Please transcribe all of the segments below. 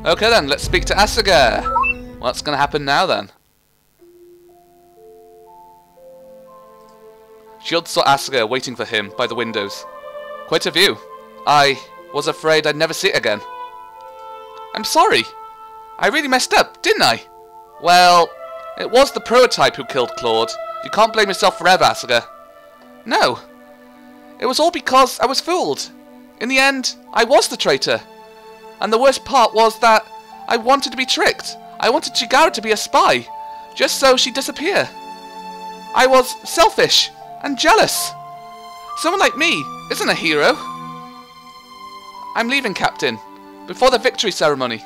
Okay then, let's speak to Asuka. What's going to happen now then? Shield saw Asuka waiting for him by the windows. Quite a view. I was afraid I'd never see it again. I'm sorry. I really messed up, didn't I? Well, it was the prototype who killed Claude. You can't blame yourself forever, Asuka. No. It was all because I was fooled. In the end, I was the traitor. And the worst part was that I wanted to be tricked. I wanted Chigara to be a spy, just so she'd disappear. I was selfish and jealous. Someone like me isn't a hero. I'm leaving, Captain, before the victory ceremony.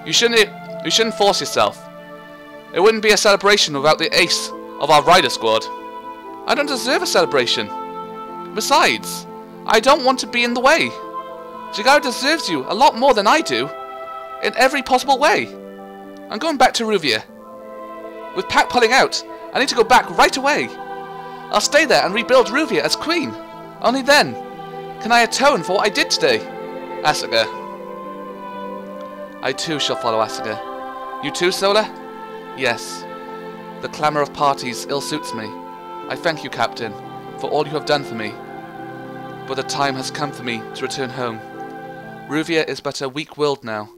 You shouldn't force yourself. It wouldn't be a celebration without the ace of our rider squad. I don't deserve a celebration. Besides, I don't want to be in the way. Chigara deserves you a lot more than I do, in every possible way. I'm going back to Ruvia. With Pac pulling out, I need to go back right away. I'll stay there and rebuild Ruvia as queen. Only then can I atone for what I did today. Asuka. I too shall follow Asuka. You too, Sola? Yes. The clamour of parties ill suits me. I thank you, Captain, for all you have done for me. But the time has come for me to return home. Ruvia is but a weak world now,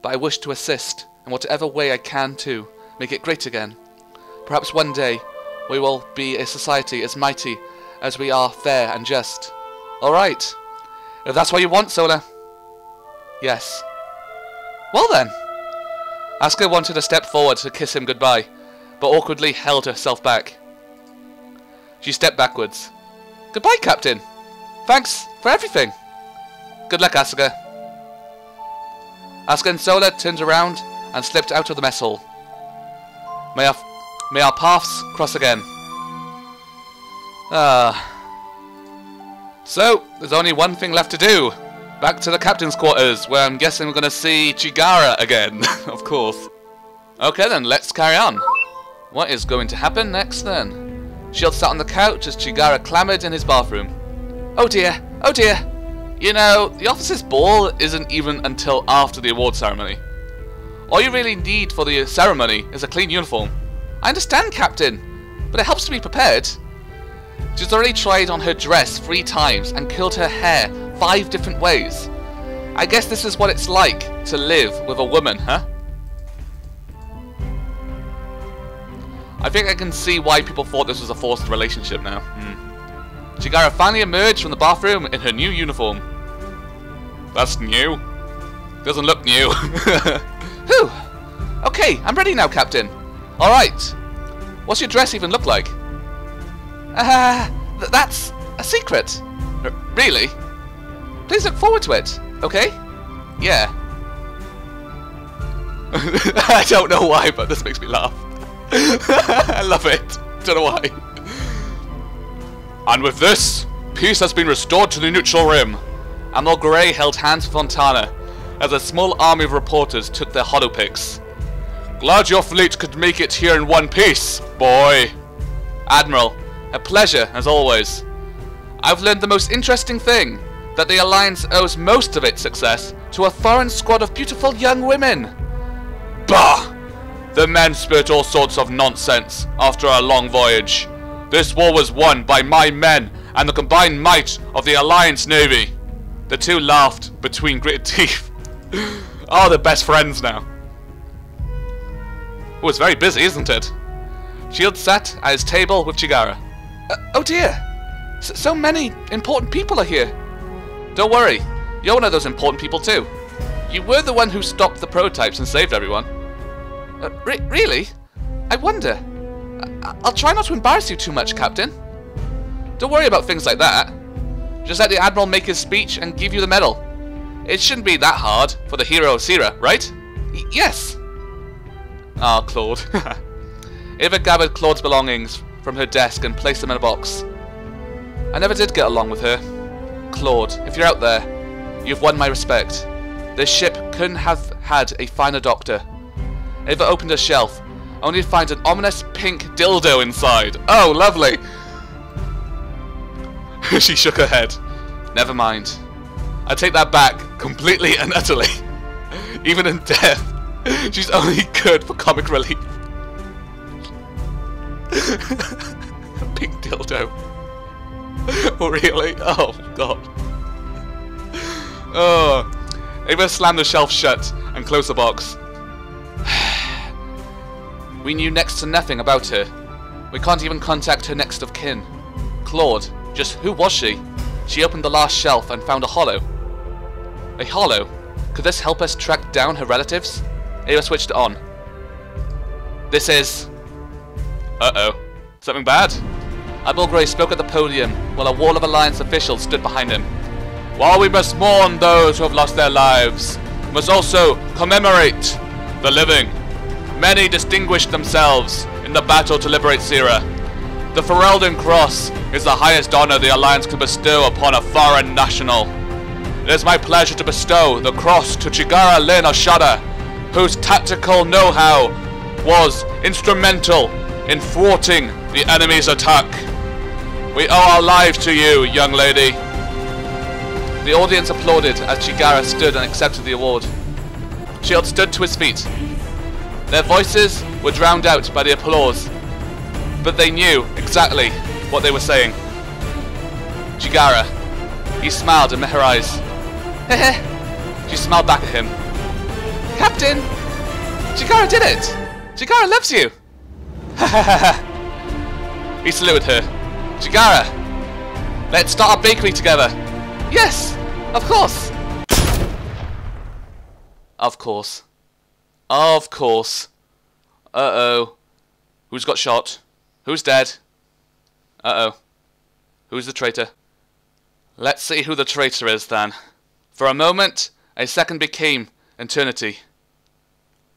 but I wish to assist in whatever way I can to make it great again. Perhaps one day we will be a society as mighty as we are fair and just. Alright, if that's what you want, Sola. Yes. Well then. Asuka wanted to step forward to kiss him goodbye, but awkwardly held herself back. She stepped backwards. Goodbye, Captain. Thanks for everything. Good luck, Asuka. Asuka and Sola turned around and slipped out of the mess hall. May our paths cross again. So, there's only one thing left to do. Back to the captain's quarters, where I'm guessing we're going to see Chigara again, of course. Okay then, let's carry on. What is going to happen next then? Shield sat on the couch as Chigara clamoured in his bathroom. Oh dear, oh dear. You know, the officers' ball isn't even until after the award ceremony. All you really need for the ceremony is a clean uniform. I understand, Captain, but it helps to be prepared. She's already tried on her dress 3 times and curled her hair 5 different ways. I guess this is what it's like to live with a woman, huh? I think I can see why people thought this was a forced relationship now. Chigara finally emerged from the bathroom in her new uniform. That's new. Doesn't look new. Whew. Okay, I'm ready now, Captain. Alright. What's your dress even look like? That's a secret. Really? Please look forward to it, okay? Yeah. I don't know why, but this makes me laugh. I love it. Don't know why. And with this, peace has been restored to the neutral rim. Admiral Grey held hands with Fontana as a small army of reporters took their holopicks. Glad your fleet could make it here in one piece, boy. Admiral, a pleasure as always. I've learned the most interesting thing, that the Alliance owes most of its success to a foreign squad of beautiful young women. Bah! The men spurt all sorts of nonsense after a long voyage. This war was won by my men and the combined might of the Alliance Navy. The two laughed between gritted teeth. Oh, they're best friends now. Oh, it's very busy, isn't it? Shield sat at his table with Chigara. Oh dear, so many important people are here. Don't worry, you're one of those important people too. You were the one who stopped the prototypes and saved everyone. Really? I wonder. I'll try not to embarrass you too much, Captain. Don't worry about things like that. Just let the Admiral make his speech and give you the medal. It shouldn't be that hard for the hero of Sira, right? Yes. Ah, Claude. Eva gathered Claude's belongings from her desk and placed them in a box. I never did get along with her. Claude, if you're out there, you've won my respect. This ship couldn't have had a finer doctor. Eva opened her shelf, only to find an ominous pink dildo inside. Oh, lovely! She shook her head. Never mind. I take that back, completely and utterly. Even in death, she's only good for comic relief. Pink dildo. Oh, really? Oh, God. Oh. Ava slammed the shelf shut and closed the box. We knew next to nothing about her. We can't even contact her next of kin. Claude, just who was she? She opened the last shelf and found a hollow. A hollow? Could this help us track down her relatives? Ava switched it on. This is... Uh-oh. Something bad? Admiral Grey spoke at the podium while a wall of Alliance officials stood behind him. While we must mourn those who have lost their lives, we must also commemorate the living. Many distinguished themselves in the battle to liberate Sierra. The Ferelden Cross is the highest honor the Alliance can bestow upon a foreign national. It is my pleasure to bestow the cross to Chigara Lyn Oshada, whose tactical know-how was instrumental in thwarting the enemy's attack. We owe our lives to you, young lady. The audience applauded as Chigara stood and accepted the award. Shield stood to his feet. Their voices were drowned out by the applause, but they knew exactly what they were saying. Chigara. He smiled and met her eyes. Heh. She smiled back at him. Captain! Chigara did it! Chigara loves you! He saluted her. Chigara! Let's start a bakery together! Yes! Of course! Of course. Of course. Uh-oh. Who's got shot? Who's dead? Uh-oh. Who's the traitor? Let's see who the traitor is, then. For a moment, a second became eternity.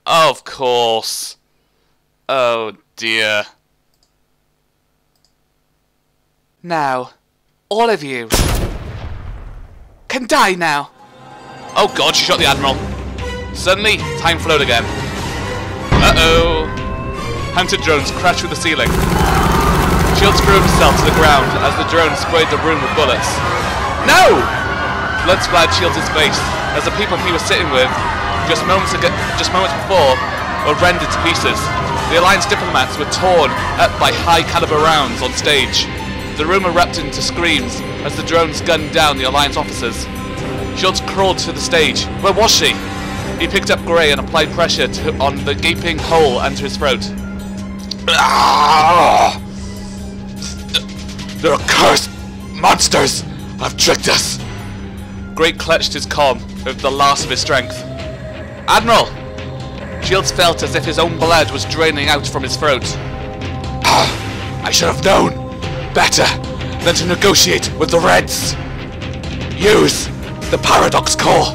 Of course. Oh, dear. Now, all of you can die now. Oh God, she shot the Admiral. Suddenly, time flowed again. Uh-oh. Hunted drones crashed through the ceiling. Shields threw himself to the ground as the drone sprayed the room with bullets. No! Blood splattered Shields' face as the people he was sitting with just moments before were rendered to pieces. The Alliance diplomats were torn up by high-caliber rounds on stage. The room erupted into screams as the drones gunned down the Alliance officers. Shields crawled to the stage. Where was she? He picked up Grey and applied pressure on the gaping hole under his throat. The accursed monsters have tricked us. Grey clutched his comm with the last of his strength. Admiral! Shields felt as if his own blood was draining out from his throat. I should have known better than to negotiate with the Reds. Use the Paradox Core.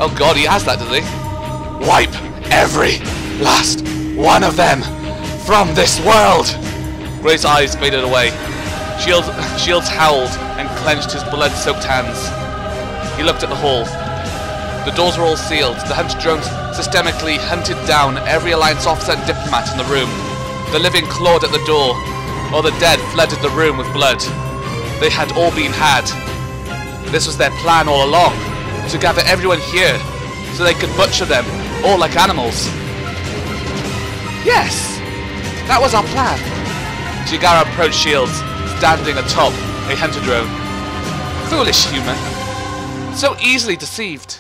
Oh God, he has that, does he? Wipe every last one of them from this world. Grey's eyes faded away. Shields howled and clenched his blood-soaked hands. He looked at the hall. The doors were all sealed. The hunter drones systemically hunted down every Alliance officer and diplomat in the room. The living clawed at the door, while the dead flooded the room with blood. They had all been had. This was their plan all along, to gather everyone here, so they could butcher them, all like animals. Yes, that was our plan. Chigara approached Shields, standing atop a hunter drone. Foolish human. So easily deceived.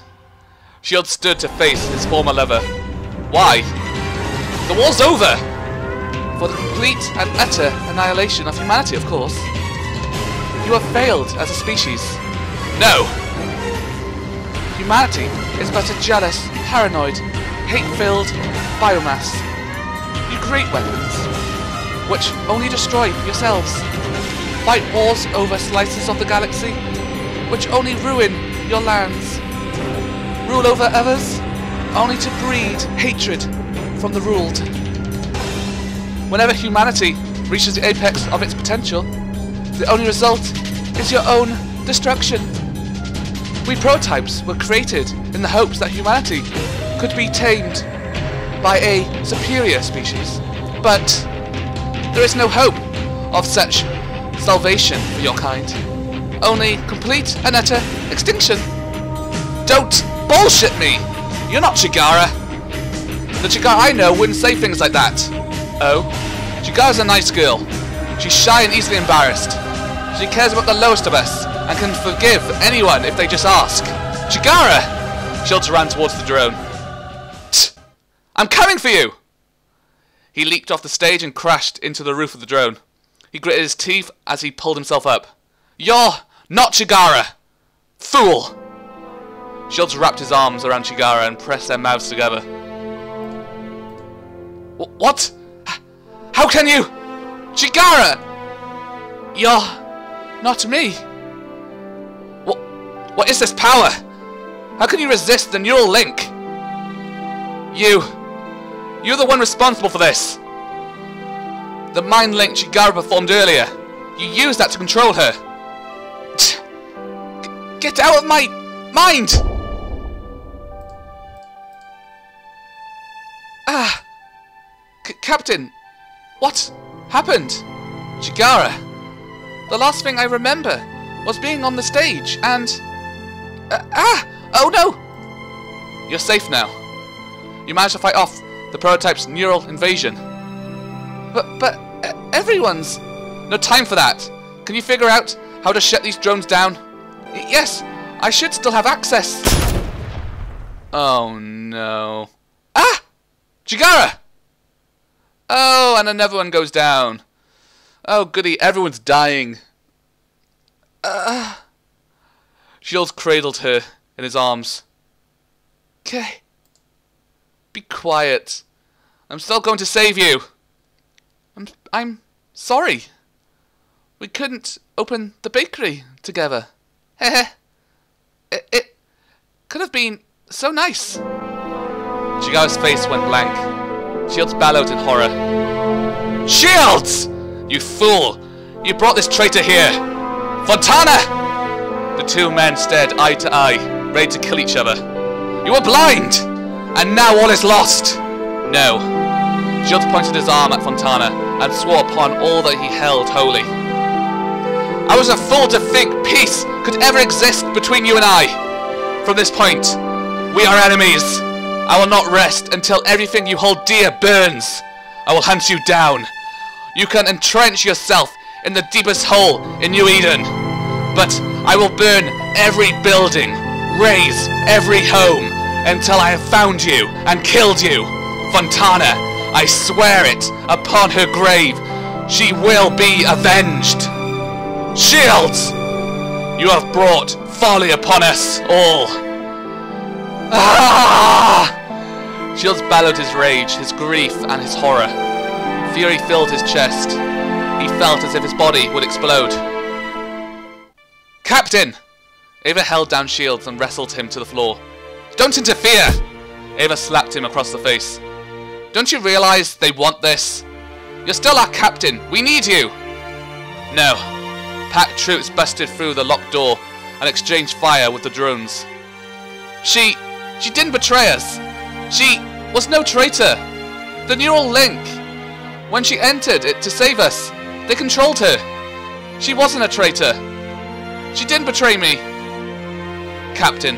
Shields stood to face his former lover. Why? The war's over! For the complete and utter annihilation of humanity, of course. You have failed as a species. No! Humanity is but a jealous, paranoid, hate-filled biomass. You create weapons, which only destroy yourselves. Fight wars over slices of the galaxy, which only ruin your lands. Rule over others, only to breed hatred from the ruled. Whenever humanity reaches the apex of its potential, the only result is your own destruction. We prototypes were created in the hopes that humanity could be tamed by a superior species, but there is no hope of such salvation for your kind. Only complete and utter extinction. Don't bullshit me! You're not Chigara. The Chigara I know wouldn't say things like that. Oh? Chigara's a nice girl. She's shy and easily embarrassed. She cares about the lowest of us and can forgive anyone if they just ask. Chigara! Shields ran towards the drone. Tch! I'm coming for you! He leaped off the stage and crashed into the roof of the drone. He gritted his teeth as he pulled himself up. You're not Chigara! Fool! Shields wrapped his arms around Chigara and pressed their mouths together. What? How can you? Chigara! You're not me. What is this power? How can you resist the neural link? You're the one responsible for this. The mind link Chigara performed earlier. You used that to control her. Get out of my mind! Ah! Captain, what happened? Chigara, the last thing I remember was being on the stage and... Oh no! You're safe now. You managed to fight off the prototype's neural invasion. But everyone's... No time for that. Can you figure out how to shut these drones down? Yes, I should still have access. Oh no. Ah! Chigara! Oh, and another one goes down. Oh goody, everyone's dying. Shields cradled her in his arms. Okay. Be quiet. I'm still going to save you. I'm sorry. We couldn't open the bakery together. It could have been so nice. Chigara's face went blank. Shields bellowed in horror. Shields! You fool! You brought this traitor here! Fontana! The two men stared eye to eye, ready to kill each other. You were blind! And now all is lost! No. Shields pointed his arm at Fontana and swore upon all that he held holy. I was a fool to think peace could ever exist between you and I. From this point, we are enemies. I will not rest until everything you hold dear burns. I will hunt you down. You can entrench yourself in the deepest hole in New Eden. But I will burn every building, raze every home, until I have found you and killed you. Fontana, I swear it upon her grave. She will be avenged. Shields! You have brought folly upon us all. Ah! Shields bellowed his rage, his grief, and his horror. Fury filled his chest. He felt as if his body would explode. Captain! Ava held down Shields and wrestled him to the floor. Don't interfere! Ava slapped him across the face. Don't you realize they want this? You're still our captain. We need you. No. Pack troops busted through the locked door and exchanged fire with the drones. She didn't betray us. She was no traitor. The neural link. When she entered it to save us, they controlled her. She wasn't a traitor. She didn't betray me. Captain.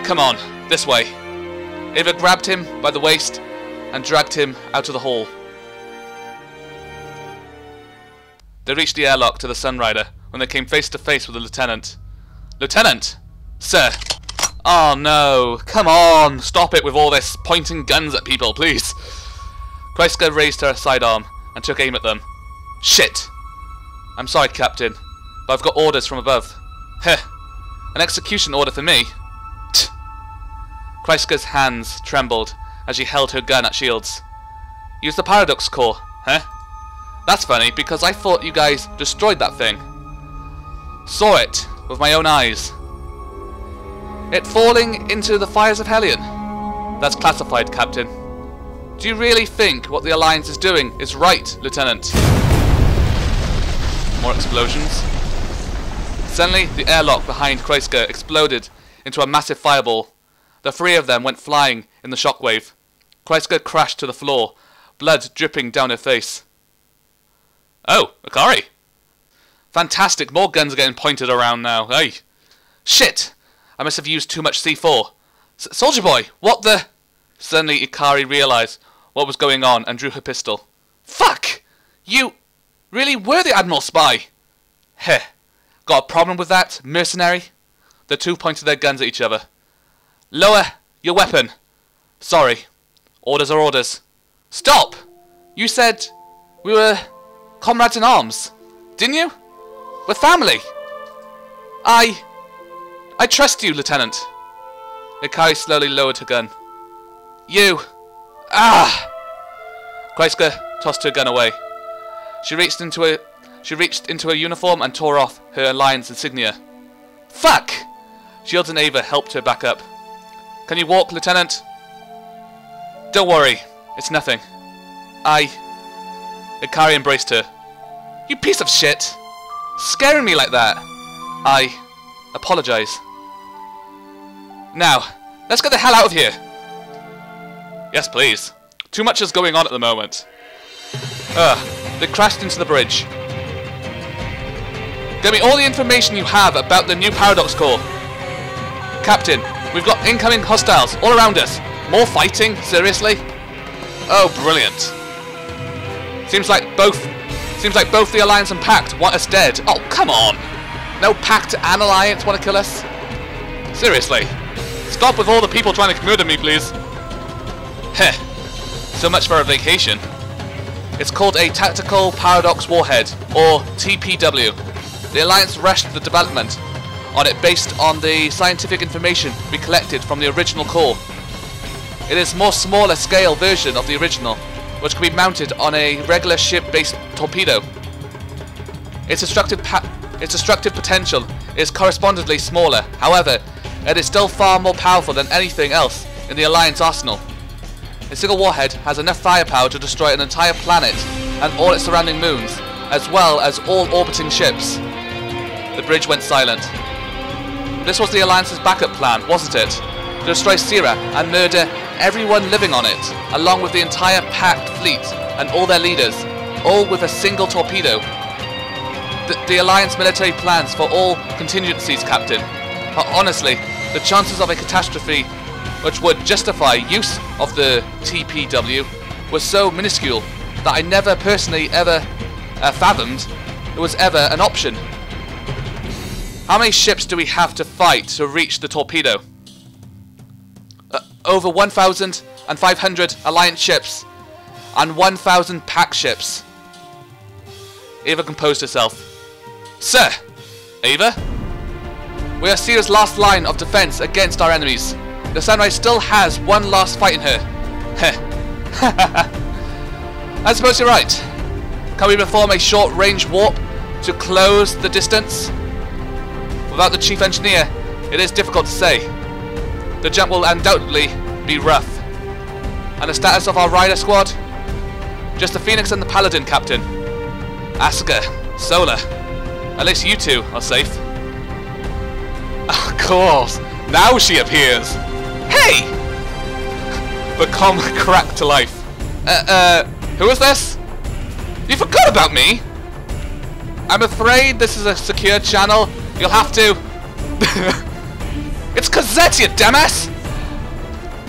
Come on, this way. Ava grabbed him by the waist and dragged him out of the hall. They reached the airlock to the Sunrider when they came face to face with the lieutenant. Lieutenant! Sir! Oh no! Come on! Stop it with all this pointing guns at people, please! Kreisler raised her sidearm and took aim at them. Shit! I'm sorry, Captain, but I've got orders from above. Heh! An execution order for me? Tch! Kreisler's hands trembled as she held her gun at Shields. Use the paradox core, huh? That's funny, because I thought you guys destroyed that thing. Saw it with my own eyes. It falling into the fires of Hellion. That's classified, Captain. Do you really think what the Alliance is doing is right, Lieutenant? More explosions. Suddenly, the airlock behind Kreisler exploded into a massive fireball. The three of them went flying in the shockwave. Kreisler crashed to the floor, blood dripping down her face. Oh, Akari. Fantastic, more guns are getting pointed around now. Hey. Shit! I must have used too much C4. Soldier boy, what the... Suddenly Ikari realised what was going on and drew her pistol. Fuck! You really were the Admiral's spy! Heh. Got a problem with that, mercenary? The two pointed their guns at each other. Lower your weapon. Sorry. Orders are orders. Stop! You said we were comrades in arms, didn't you? We're family. I trust you, Lieutenant. Ikari slowly lowered her gun. You... Ah! Kreisky tossed her gun away. She reached into her uniform and tore off her alliance insignia. Fuck! Shields and Ava helped her back up. Can you walk, Lieutenant? Don't worry, it's nothing. Ikari embraced her. You piece of shit! Scaring me like that! I apologise. Now, let's get the hell out of here! Yes, please. Too much is going on at the moment. They crashed into the bridge. Get me all the information you have about the new Paradox Core. Captain, we've got incoming hostiles all around us. More fighting? Seriously? Oh, brilliant. Seems like both the Alliance and Pact want us dead. Oh, come on. No Pact and Alliance want to kill us? Seriously. Stop with all the people trying to murder me, please. Heh. So much for a vacation. It's called a Tactical Paradox Warhead, or TPW. The Alliance rushed the development on it based on the scientific information we collected from the original core. It is a more smaller scale version of the original, which can be mounted on a regular ship-based torpedo. Its destructive potential is correspondingly smaller. However, it is still far more powerful than anything else in the Alliance arsenal. A single warhead has enough firepower to destroy an entire planet and all its surrounding moons, as well as all orbiting ships. The bridge went silent. This was the Alliance's backup plan, wasn't it? To destroy Sierra and murder everyone living on it, along with the entire Pact fleet and all their leaders, all with a single torpedo. The Alliance military plans for all contingencies, Captain. Honestly, the chances of a catastrophe which would justify use of the TPW was so minuscule that I never personally ever fathomed it was ever an option. How many ships do we have to fight to reach the torpedo? Over 1,500 Alliance ships and 1,000 Pact ships. Ava composed herself. Sir! Ava? We are Sierra's last line of defense against our enemies. The Sunrise still has one last fight in her. Heh. I suppose you're right. Can we perform a short-range warp to close the distance? Without the Chief Engineer, it is difficult to say. The jump will undoubtedly be rough. And the status of our rider squad? Just the Phoenix and the Paladin, Captain. Asuka, Sola. At least you two are safe. Of course, now she appears. Hey! Become cracked to life. Who is this? You forgot about me? I'm afraid this is a secure channel. You'll have to... It's Cosette, you dumbass!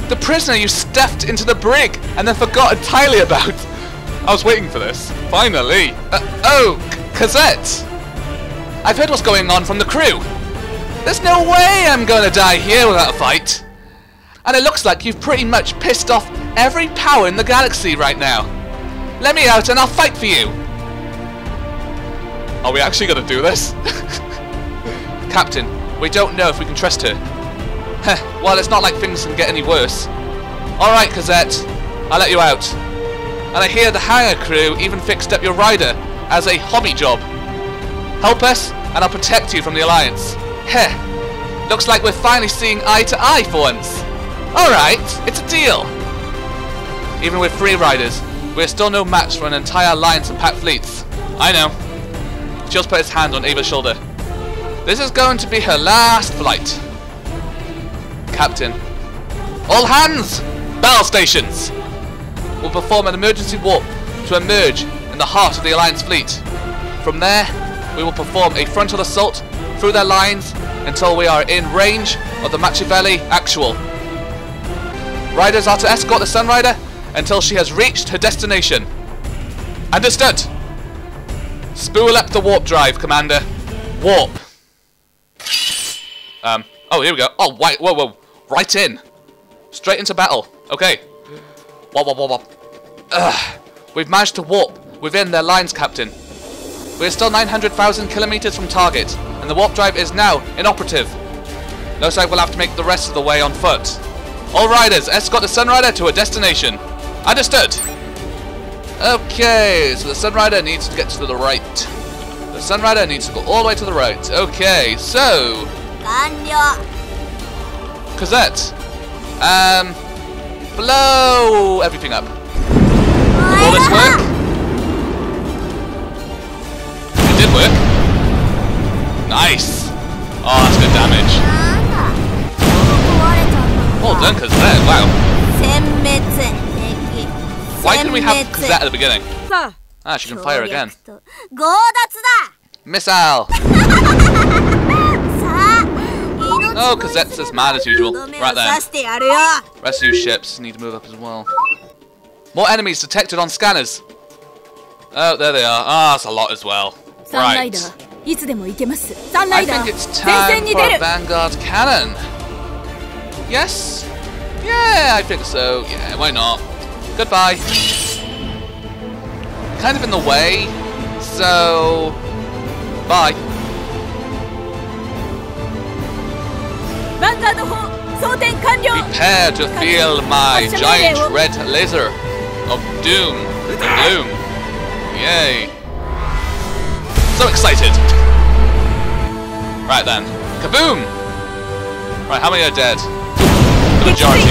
The prisoner you stuffed into the brig and then forgot entirely about. I was waiting for this. Finally. Cosette! I've heard what's going on from the crew. There's no way I'm gonna die here without a fight. And it looks like you've pretty much pissed off every power in the galaxy right now. Let me out and I'll fight for you. Are we actually gonna do this? Captain, we don't know if we can trust her. Well, it's not like things can get any worse. Alright, Cosette, I'll let you out. And I hear the hangar crew even fixed up your rider as a hobby job. Help us, and I'll protect you from the Alliance. Looks like we're finally seeing eye to eye for once. Alright, it's a deal. Even with 3 riders, we're still no match for an entire Alliance and Pact fleets. I know. Shields put his hand on Ava's shoulder. This is going to be her last flight. Captain. All hands! Battle stations! We'll perform an emergency warp to emerge in the heart of the Alliance fleet. From there, we will perform a frontal assault through their lines until we are in range of the Machiavelli Actual. Riders are to escort the Sunrider until she has reached her destination. Understood. Spool up the warp drive, Commander. Warp. Oh, here we go. Oh, wait, whoa. Right in. Straight into battle. Okay. Whoa. We've managed to warp within their lines, Captain. We're still 900,000 kilometers from target, and the warp drive is now inoperative. Looks like we'll have to make the rest of the way on foot. All riders, escort the Sunrider to a destination. Understood. Okay, so the Sunrider needs to get to the right. The Sunrider needs to go all the way to the right. Okay, so... Cosette. Blow everything up. Will this work? It did work. Nice. Oh, that's good damage. Well done, Cosette. Wow. Why couldn't we have Cosette at the beginning? Ah, she can fire again. Missile. Oh, Cosette's as mad as usual. Right then. Rescue ships need to move up as well. More enemies detected on scanners. Oh, there they are. Ah, that's a lot as well. Right. I think it's time for a Vanguard cannon. Yes? Yeah, I think so. Yeah, why not? Goodbye. Kind of in the way, so... Bye. Prepare to feel my giant red laser of doom and gloom. Yay. So excited. Right then. Kaboom! Right, how many are dead? The majority.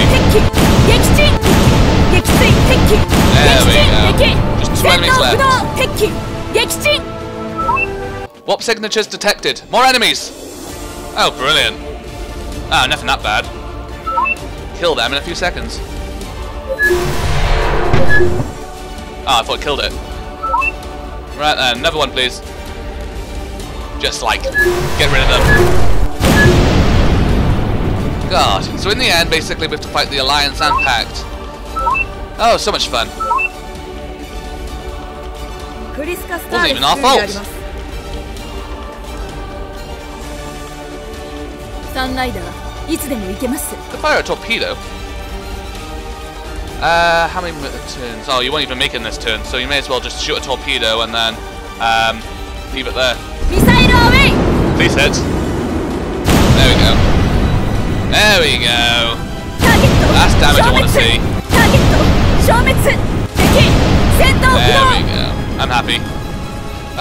There we go. Just 2 enemies left. Warp signatures detected. More enemies! Oh, brilliant. Ah, nothing that bad. Kill them in a few seconds. Ah, I thought I killed it. Right then, another one please. Just like, get rid of them. God. So in the end, basically we have to fight the Alliance and Pact. Oh, so much fun. Wasn't even our fault. Could fire a torpedo. How many turns? Oh, you won't even make it in this turn, so you may as well just shoot a torpedo and then leave it there. Please hit. There we go. There we go. That's damage I want to see. There we go. I'm happy.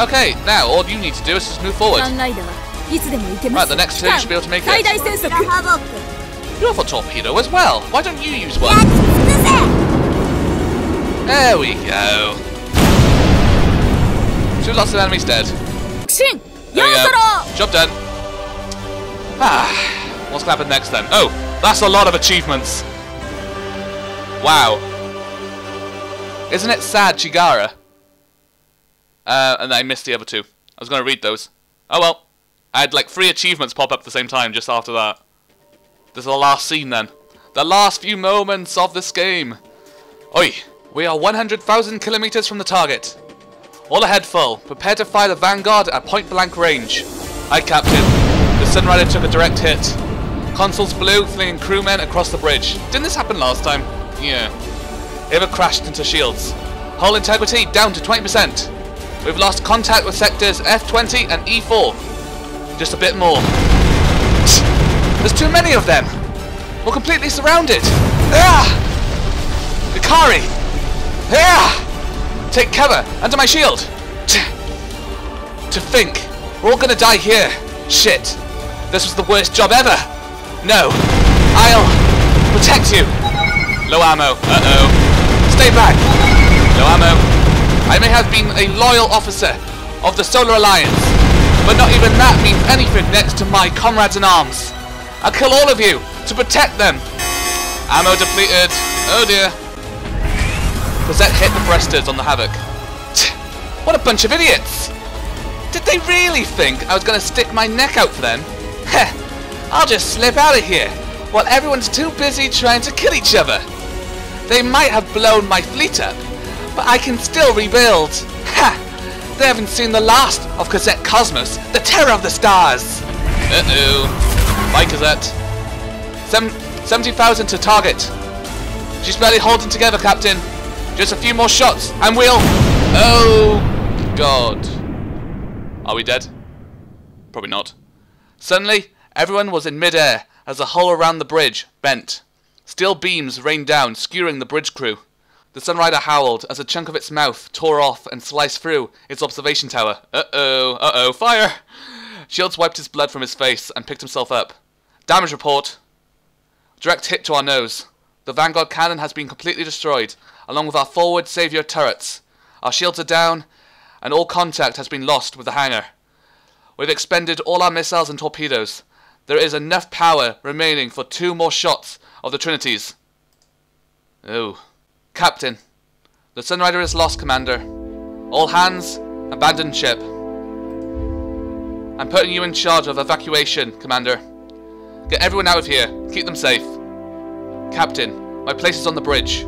Okay, now all you need to do is just move forward. Right, the next turn you should be able to make it. You have a torpedo as well. Why don't you use one? There we go. So lots of enemies dead. There we go. Job done. Ah, what's going to happen next then? Oh, that's a lot of achievements. Wow. Isn't it sad, Chigara? And I missed the other two. I was going to read those. Oh well. I had like 3 achievements pop up at the same time just after that. This is the last scene then. The last few moments of this game. Oi. We are 100,000 kilometers from the target. All ahead full. Prepare to fire the Vanguard at point blank range. Aye, Captain. The Sunrider took a direct hit. Consoles blew, flinging crewmen across the bridge. Didn't this happen last time? Yeah. Eva crashed into shields. Hull integrity down to 20%. We've lost contact with sectors F20 and E4. Just a bit more. There's too many of them. We're completely surrounded. Ah! Ikari! Ah! Take cover under my shield. To think, we're all gonna die here. Shit. This was the worst job ever. No. I'll protect you. Low ammo. Uh-oh. Stay back. Low ammo. I may have been a loyal officer of the Solar Alliance, but not even that means anything next to my comrades in arms. I'll kill all of you to protect them. Ammo depleted. Oh dear. Cosette hit the thrusters on the Havoc. What a bunch of idiots. Did they really think I was going to stick my neck out for them? Heh. I'll just slip out of here while everyone's too busy trying to kill each other. They might have blown my fleet up, but I can still rebuild. Ha! They haven't seen the last of Cassette Cosmos, the terror of the stars. Uh-oh. Bye, Cassette. 70,000 to target. She's barely holding together, Captain. Just a few more shots, and we'll... Oh, God. Are we dead? Probably not. Suddenly, everyone was in mid-air as the hull around the bridge bent. Steel beams rained down, skewering the bridge crew. The Sunrider howled as a chunk of its mouth tore off and sliced through its observation tower. Uh-oh, fire! Shields wiped his blood from his face and picked himself up. Damage report. Direct hit to our nose. The Vanguard cannon has been completely destroyed, along with our forward Saviour turrets. Our shields are down, and all contact has been lost with the hangar. We've expended all our missiles and torpedoes. There is enough power remaining for 2 more shots of the Trinities. Oh. Captain, the Sunrider is lost, Commander. All hands, abandon ship. I'm putting you in charge of evacuation, Commander. Get everyone out of here. Keep them safe. Captain, my place is on the bridge.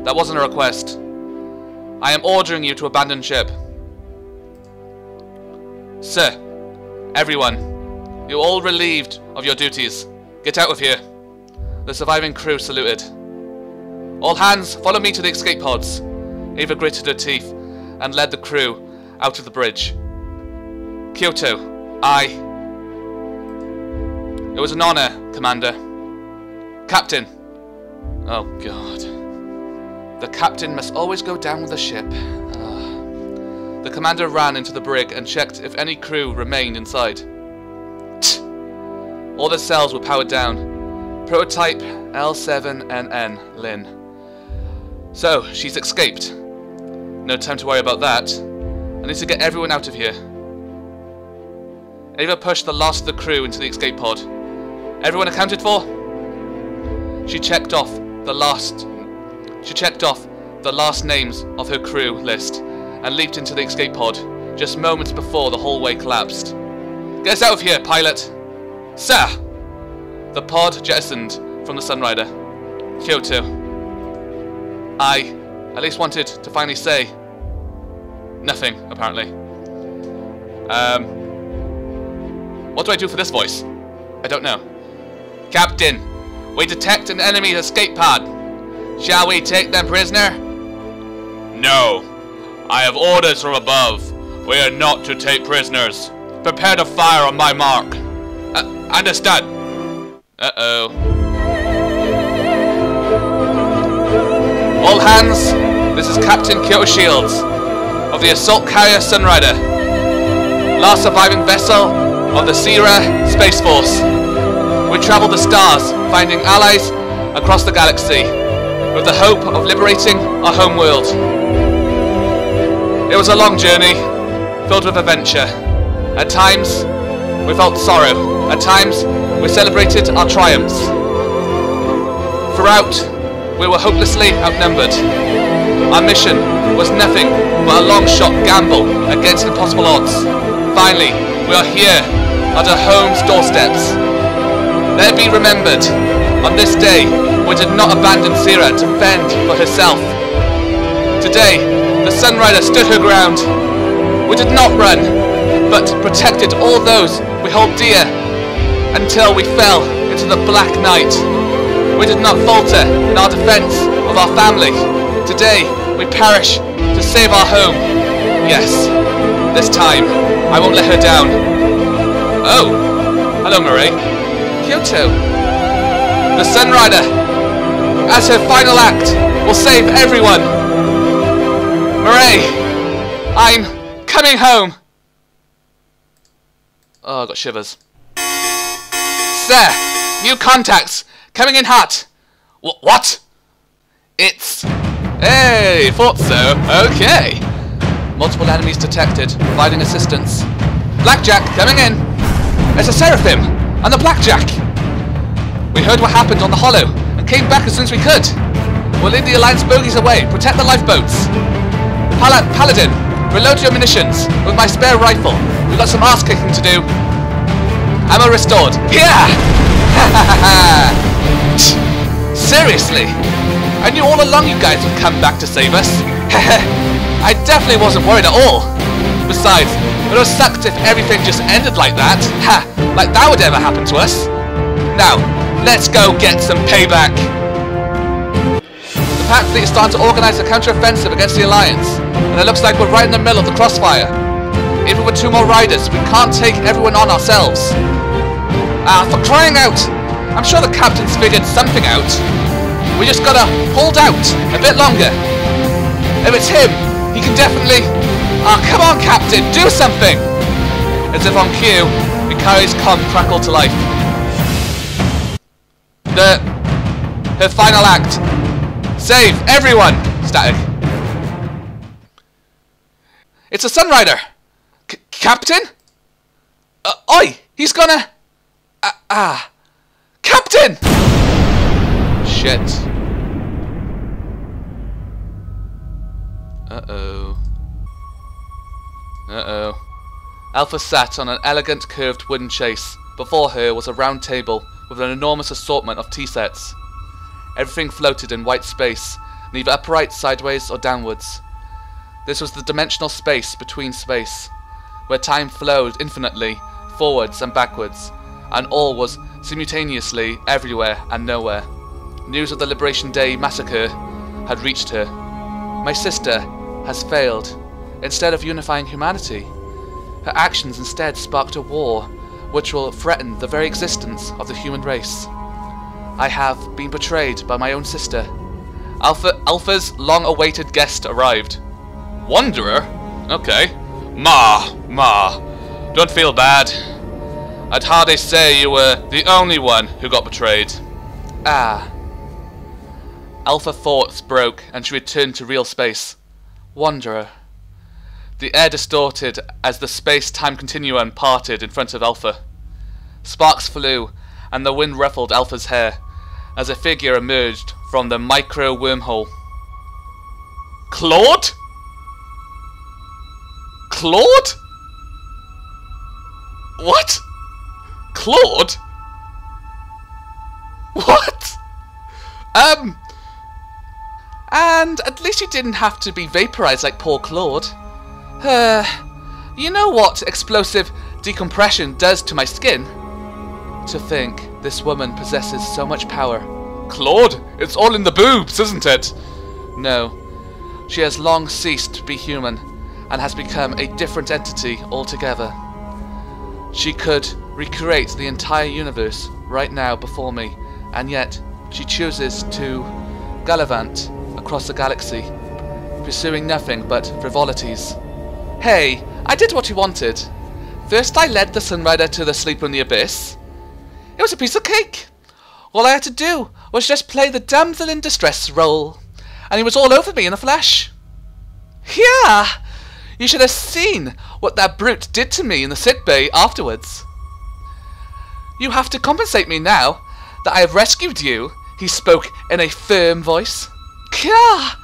That wasn't a request. I am ordering you to abandon ship. Sir, everyone, you're all relieved of your duties. Get out of here. The surviving crew saluted. All hands, follow me to the escape pods. Ava gritted her teeth and led the crew out of the bridge. Kyoto, It was an honor, Commander. Captain. Oh, God. The captain must always go down with the ship. The commander ran into the brig and checked if any crew remained inside. All the cells were powered down. Prototype L7NN, Lynn. So, she's escaped. No time to worry about that. I need to get everyone out of here. Ava pushed the last of the crew into the escape pod. Everyone accounted for? She checked off the last names of her crew list and leaped into the escape pod just moments before the hallway collapsed. Get us out of here, pilot! Sir! The pod jettisoned from the Sunrider. Kyoto. I at least wanted to finally say nothing, apparently. What do I do for this voice? I don't know. Captain, we detect an enemy escape pod. Shall we take them prisoner? No. I have orders from above. We are not to take prisoners. Prepare to fire on my mark. Understood. Uh-oh. All hands, this is Captain Kyoto Shields of the assault carrier Sunrider, last surviving vessel of the Sierra Space Force. We traveled the stars, finding allies across the galaxy, with the hope of liberating our home world. It was a long journey, filled with adventure. At times, we felt sorrow. At times, we celebrated our triumphs. Throughout, we were hopelessly outnumbered. Our mission was nothing but a long-shot gamble against impossible odds. Finally, we are here at our home's doorsteps. Let it be remembered, on this day, we did not abandon Sierra to fend for herself. Today, the Sunrider stood her ground. We did not run, but protected all those we hold dear until we fell into the black night. We did not falter in our defense of our family. Today, we perish to save our home. Yes, this time, I won't let her down. Oh, hello, Marie. Kyoto. The Sunrider, as her final act, will save everyone. Marie, I'm coming home. Oh, I got shivers. Sir, new contacts. Coming in hot. What? It's... Hey, thought so. Okay. Multiple enemies detected, providing assistance. Blackjack, coming in. It's a Seraphim, and the Blackjack. We heard what happened on the Hollow, and came back as soon as we could. We'll lead the Alliance bogies away, protect the lifeboats. Paladin, reload your munitions with my spare rifle. We've got some ass kicking to do. Ammo restored. Yeah! Ha ha ha ha! Seriously? I knew all along you guys would come back to save us. I definitely wasn't worried at all. Besides, it would have sucked if everything just ended like that. Ha! Like that would ever happen to us. Now, let's go get some payback. The Pact Fleet is starting to organise a counter-offensive against the Alliance, and it looks like we're right in the middle of the crossfire. Even with 2 more riders, we can't take everyone on ourselves. For crying out! I'm sure the captain's figured something out. We just gotta hold out a bit longer. If it's him, he can definitely... come on, Captain, do something! As if on cue, Mikari's comm crackled to life. Her final act. Save everyone! Static. It's a Sunrider! Captain? Oi! He's gonna... Captain! Shit. Uh-oh. Alpha sat on an elegant curved wooden chase. Before her was a round table with an enormous assortment of tea sets. Everything floated in white space, neither upright, sideways, or downwards. This was the dimensional space between space, where time flowed infinitely, forwards and backwards, and all was simultaneously everywhere and nowhere. News of the Liberation Day massacre had reached her. My sister has failed. Instead of unifying humanity, her actions instead sparked a war which will threaten the very existence of the human race. I have been betrayed by my own sister. Alpha's long-awaited guest arrived. Wanderer? Okay. Ma, don't feel bad. I'd hardly say you were the only one who got betrayed. Alpha thoughts broke and she returned to real space. Wanderer. The air distorted as the space-time continuum parted in front of Alpha. Sparks flew and the wind ruffled Alpha's hair as a figure emerged from the micro-wormhole. Claude? Claude? What? Claude? What? And at least you didn't have to be vaporized like poor Claude. You know what explosive decompression does to my skin? To think this woman possesses so much power. Claude, it's all in the boobs, isn't it? No. She has long ceased to be human and has become a different entity altogether. She could recreate the entire universe right now before me, and yet she chooses to gallivant across the galaxy, pursuing nothing but frivolities. Hey, I did what you wanted. First I led the Sunrider to the sleeper in the abyss. It was a piece of cake. All I had to do was just play the damsel in distress role, and he was all over me in a flash. Yeah, you should have seen what that brute did to me in the sickbay afterwards. You have to compensate me now that I have rescued you, he spoke in a firm voice. Kah!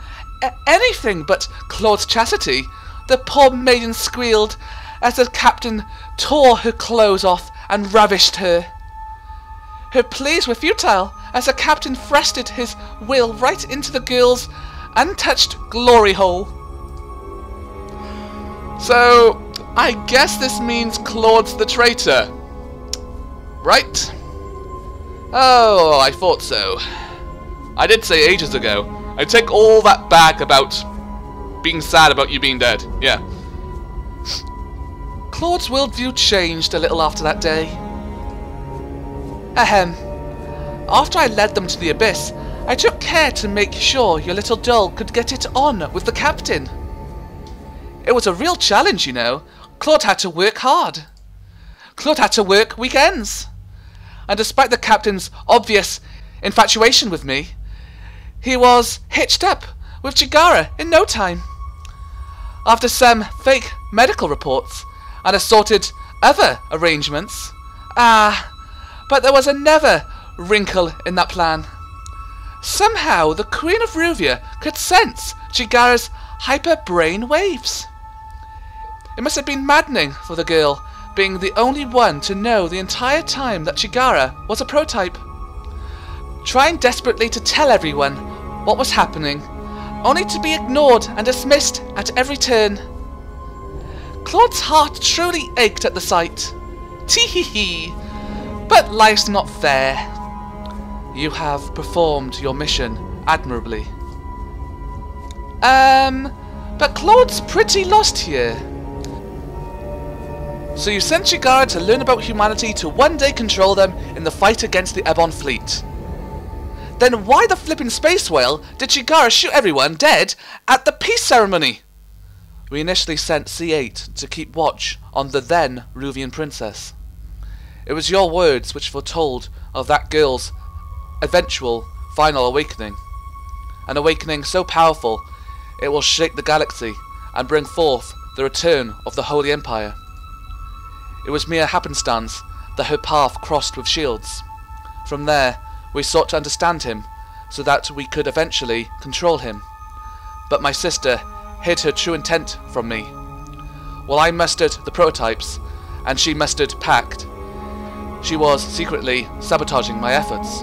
Anything but Claude's chastity, the poor maiden squealed as the captain tore her clothes off and ravished her. Her pleas were futile as the captain thrusted his will right into the girl's untouched glory hole. So, I guess this means Claude's the traitor. Right? Oh, I thought so. I did say ages ago. I take all that back about being sad about you being dead. Yeah. Claude's worldview changed a little after that day. Ahem. After I led them to the abyss, I took care to make sure your little doll could get it on with the captain. It was a real challenge, you know. Claude had to work hard. Claude had to work weekends. And despite the captain's obvious infatuation with me, he was hitched up with Chigara in no time. After some fake medical reports and assorted other arrangements, but there was another wrinkle in that plan. Somehow the Queen of Ruvia could sense Chigara's hyper-brain waves. It must have been maddening for the girl, being the only one to know the entire time that Chigara was a prototype. trying desperately to tell everyone what was happening, only to be ignored and dismissed at every turn. Claude's heart truly ached at the sight. Tee-hee-hee. But life's not fair. You have performed your mission admirably. But Claude's pretty lost here. So you sent Chigara to learn about humanity to one day control them in the fight against the Ebon fleet. Then why the flippin' space whale did Chigara shoot everyone dead at the peace ceremony? We initially sent C8 to keep watch on the then Ruvian princess. It was your words which foretold of that girl's eventual final awakening. An awakening so powerful it will shake the galaxy and bring forth the return of the Holy Empire. It was mere happenstance that her path crossed with shields. From there, we sought to understand him, so that we could eventually control him. But my sister hid her true intent from me. While I mustered the prototypes, and she mustered Pact, she was secretly sabotaging my efforts.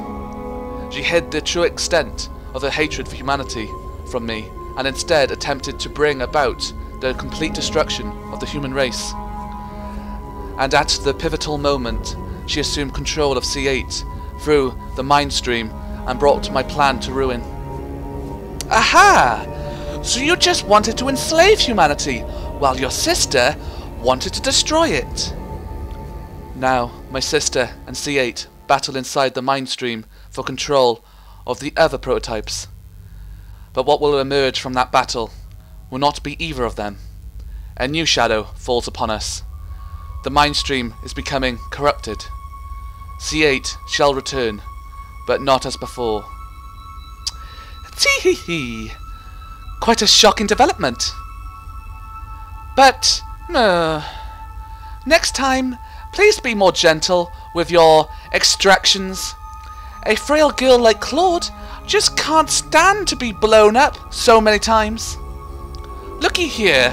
She hid the true extent of her hatred for humanity from me, and instead attempted to bring about the complete destruction of the human race. And at the pivotal moment, she assumed control of C8 through the mind stream and brought my plan to ruin. Aha! So you just wanted to enslave humanity, while your sister wanted to destroy it. Now, my sister and C8 battle inside the mind stream for control of the other prototypes. But what will emerge from that battle will not be either of them. A new shadow falls upon us. The mind stream is becoming corrupted. C8 shall return, but not as before. Tee-hee-hee. Quite a shocking development. But, next time, please be more gentle with your extractions. A frail girl like Claude just can't stand to be blown up so many times. Looky here,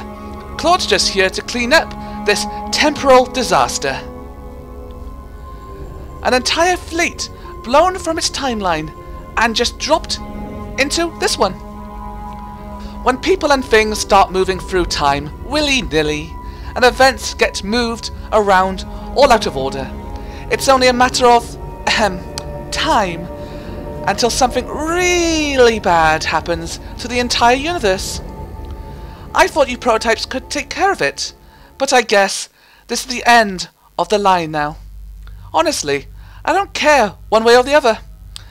Claude's just here to clean up this temporal disaster. An entire fleet blown from its timeline and just dropped into this one. When people and things start moving through time willy-nilly and events get moved around all out of order, it's only a matter of time until something really bad happens to the entire universe. I thought you prototypes could take care of it, but I guess this is the end of the line now. Honestly, I don't care one way or the other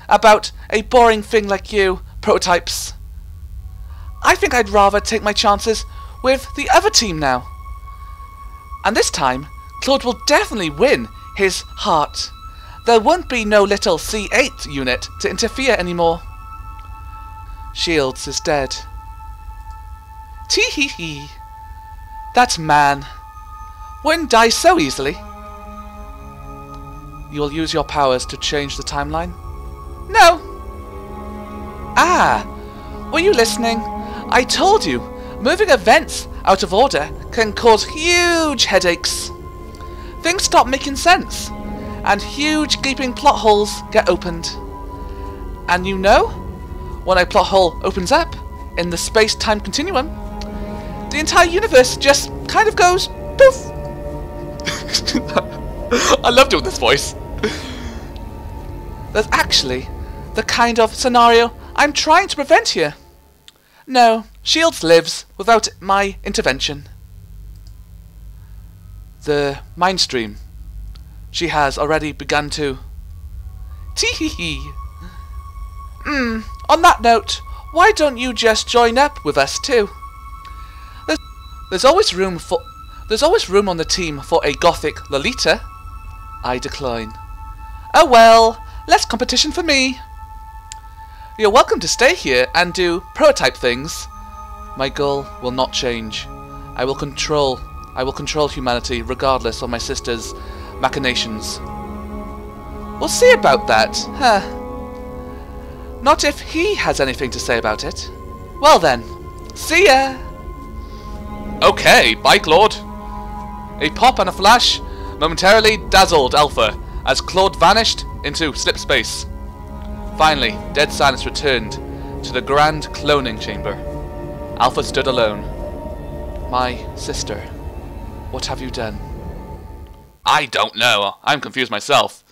about a boring thing like you, prototypes. I think I'd rather take my chances with the other team now. And this time, Claude will definitely win his heart. There won't be no little C8 unit to interfere anymore. Shields is dead. Tee-hee-hee. That man wouldn't die so easily. You will use your powers to change the timeline? No. Ah, were you listening? I told you, moving events out of order can cause huge headaches. Things stop making sense, and huge gaping plot holes get opened. And you know, when a plot hole opens up in the space-time continuum, the entire universe just kind of goes poof. I love doing this voice. That's actually the kind of scenario I'm trying to prevent here. No, Shields lives without my intervention. The mind stream. She has already begun to... Tee-hee-hee. On that note, why don't you just join up with us too? There's always room on the team for a gothic Lolita. I decline. Oh well, less competition for me. You're welcome to stay here and do prototype things. My goal will not change. I will control humanity regardless of my sister's machinations. We'll see about that, huh? Not if he has anything to say about it. Well then, see ya! Okay, bye Claude. A pop and a flash momentarily dazzled Alpha as Claude vanished into slip space. Finally, dead silence returned to the grand cloning chamber. Alpha stood alone. My sister, what have you done? I don't know. I'm confused myself.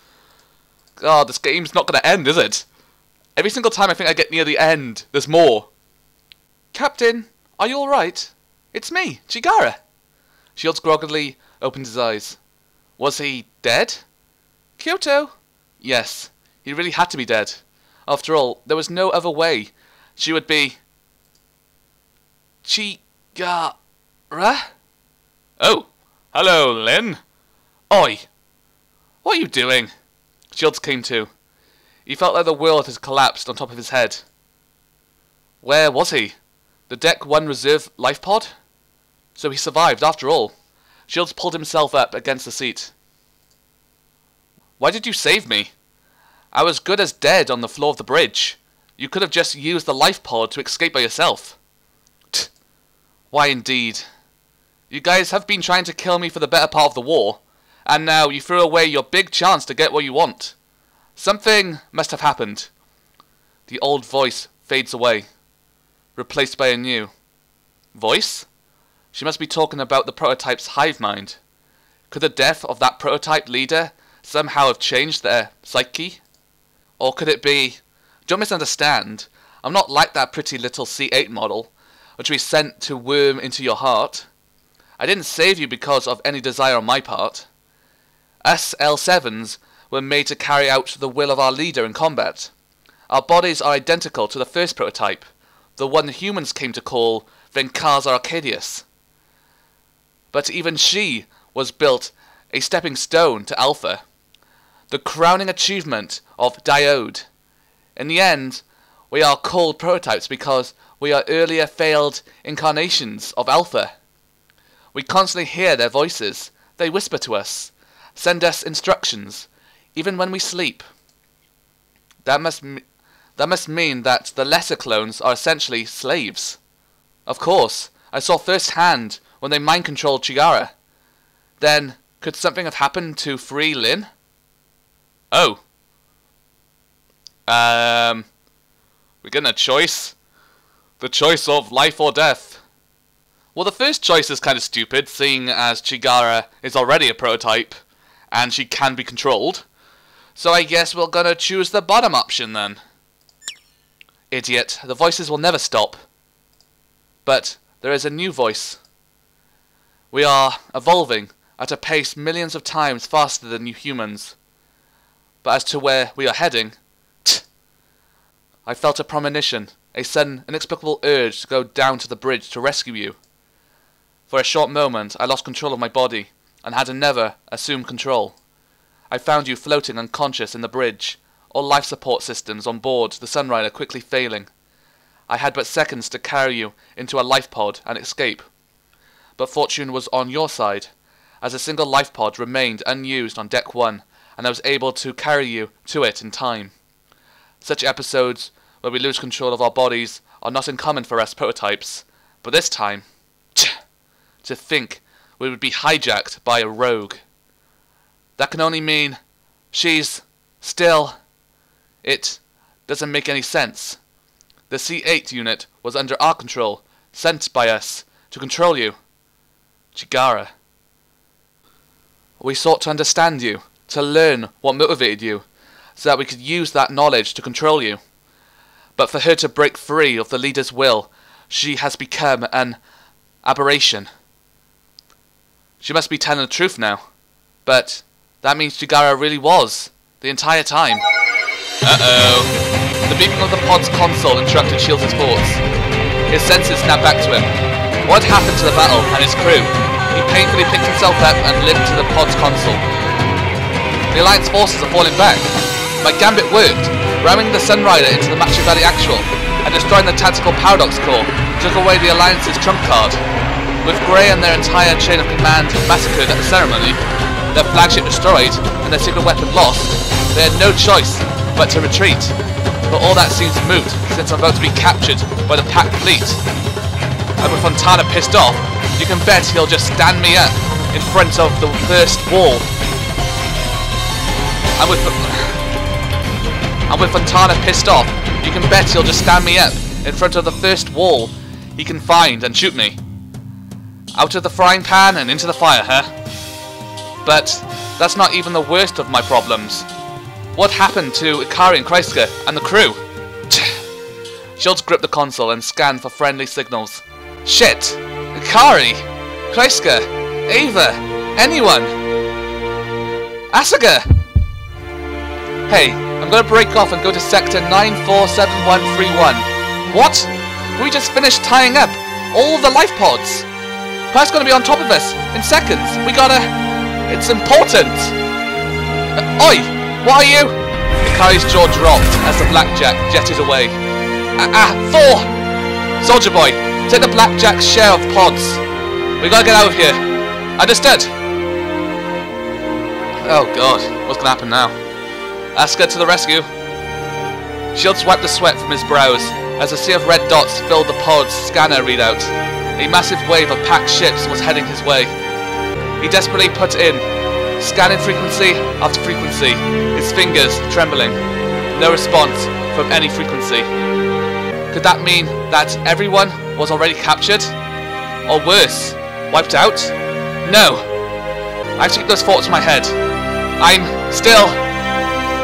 God, this game's not going to end, is it? Every single time I think I get near the end, there's more. Captain, are you alright? It's me, Chigara. Shields groggily opened his eyes. Was he dead? Kyoto? Yes, he really had to be dead. After all, there was no other way. She would be... Chigara? Oh, hello, Lin. Oi! What are you doing? Shields came to. He felt like the world had collapsed on top of his head. Where was he? The Deck 1 reserve life pod? So he survived after all. Shields pulled himself up against the seat. Why did you save me? I was good as dead on the floor of the bridge. You could have just used the life pod to escape by yourself. Tch. Why indeed. You guys have been trying to kill me for the better part of the war, and now you threw away your big chance to get what you want. Something must have happened. The old voice fades away, replaced by a new voice. She must be talking about the prototype's hive mind. Could the death of that prototype leader somehow have changed their psyche? Or could it be... Don't misunderstand. I'm not like that pretty little C8 model, which we sent to worm into your heart. I didn't save you because of any desire on my part. Us L7s were made to carry out the will of our leader in combat. Our bodies are identical to the first prototype, the one humans came to call Venkaza Arcadius. But even she was built a stepping stone to Alpha, the crowning achievement of Diode. In the end, we are called prototypes because we are earlier failed incarnations of Alpha. We constantly hear their voices. They whisper to us, send us instructions, even when we sleep. That must mean that the lesser clones are essentially slaves. Of course, I saw firsthand when they mind-controlled Chigara. Then, could something have happened to free Lin? Oh. We're getting a choice. The choice of life or death. Well, the first choice is kind of stupid, seeing as Chigara is already a prototype, and she can be controlled. So I guess we're gonna choose the bottom option then. Idiot, the voices will never stop. But there is a new voice. We are evolving at a pace millions of times faster than you humans. But as to where we are heading, I felt a premonition, a sudden, inexplicable urge to go down to the bridge to rescue you. For a short moment, I lost control of my body, and had never assumed control. I found you floating unconscious in the bridge, all life support systems on board the Sunrider quickly failing. I had but seconds to carry you into a life pod and escape. But fortune was on your side, as a single life pod remained unused on Deck 1, and I was able to carry you to it in time. Such episodes where we lose control of our bodies are not uncommon for us prototypes, but this time, to think we would be hijacked by a rogue. That can only mean she's still... It doesn't make any sense. The C8 unit was under our control, sent by us to control you. Chigara. We sought to understand you, to learn what motivated you, so that we could use that knowledge to control you. But for her to break free of the leader's will, she has become an aberration. She must be telling the truth now. But that means Chigara really was, the entire time. Uh-oh. The beeping of the pod's console interrupted Shields' thoughts. His senses snapped back to him. What had happened to the battle and his crew? He painfully picked himself up and limped to the pod's console. The Alliance forces are falling back. My gambit worked, ramming the Sunrider into the Machiavelli Actual, and destroying the tactical paradox core, took away the Alliance's trump card. With Grey and their entire chain of command massacred at the ceremony, their flagship destroyed, and their secret weapon lost, they had no choice but to retreat. But all that seems moot, since I'm about to be captured by the packed fleet. And with Fontana pissed off, you can bet he'll just stand me up in front of the first wall. And with... and with Fontana pissed off, you can bet he'll just stand me up in front of the first wall he can find and shoot me. Out of the frying pan and into the fire, huh? But that's not even the worst of my problems. What happened to Ikari and Kreisky and the crew? Shields gripped the console and scanned for friendly signals. Shit! Ikari! Kreisky! Ava! Anyone! Asuka! Hey, I'm gonna break off and go to sector 947131. What? We just finished tying up all the life pods. Price's gonna be on top of us in seconds. We gotta... It's important. Oi! What are you? Ikari's jaw dropped as the blackjack jetted away. Thor! Soldier boy, take the blackjack's share of pods. We gotta get out of here. Understood? Oh god, what's gonna happen now? Asuka to the rescue. Shields wiped the sweat from his brows as a sea of red dots filled the pod's scanner readout. A massive wave of packed ships was heading his way. He desperately put in, scanning frequency after frequency, his fingers trembling. No response from any frequency. Could that mean that everyone was already captured? Or worse, wiped out? No! I took those thoughts in my head. I'm still...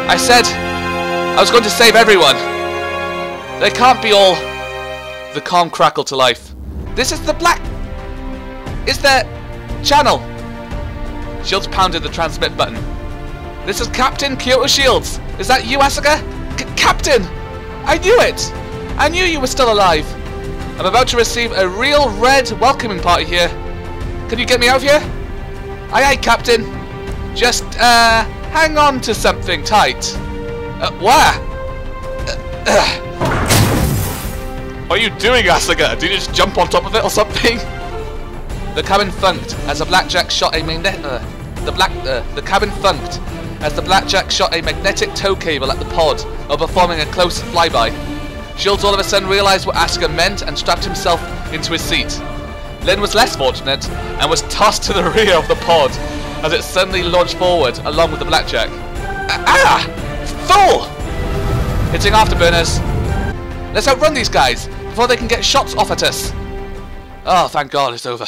I said I was going to save everyone. They can't be all... The calm crackled to life. This is the black... Is there... Channel. Shields pounded the transmit button. This is Captain Kyoto Shields. Is that you, Asuka? Captain! I knew it! I knew you were still alive. I'm about to receive a real red welcoming party here. Can you get me out of here? Aye aye, Captain. Just, hang on to something tight. Where? What are you doing, Asuka? Did you just jump on top of it or something? The cabin funked as the blackjack shot a magnetic tow cable at the pod while performing a close flyby. Shields all of a sudden realised what Asuka meant and strapped himself into his seat. Lynn was less fortunate and was tossed to the rear of the pod as it suddenly launched forward along with the blackjack. Fool! Hitting afterburners. Let's outrun these guys before they can get shots off at us. Oh, thank God it's over.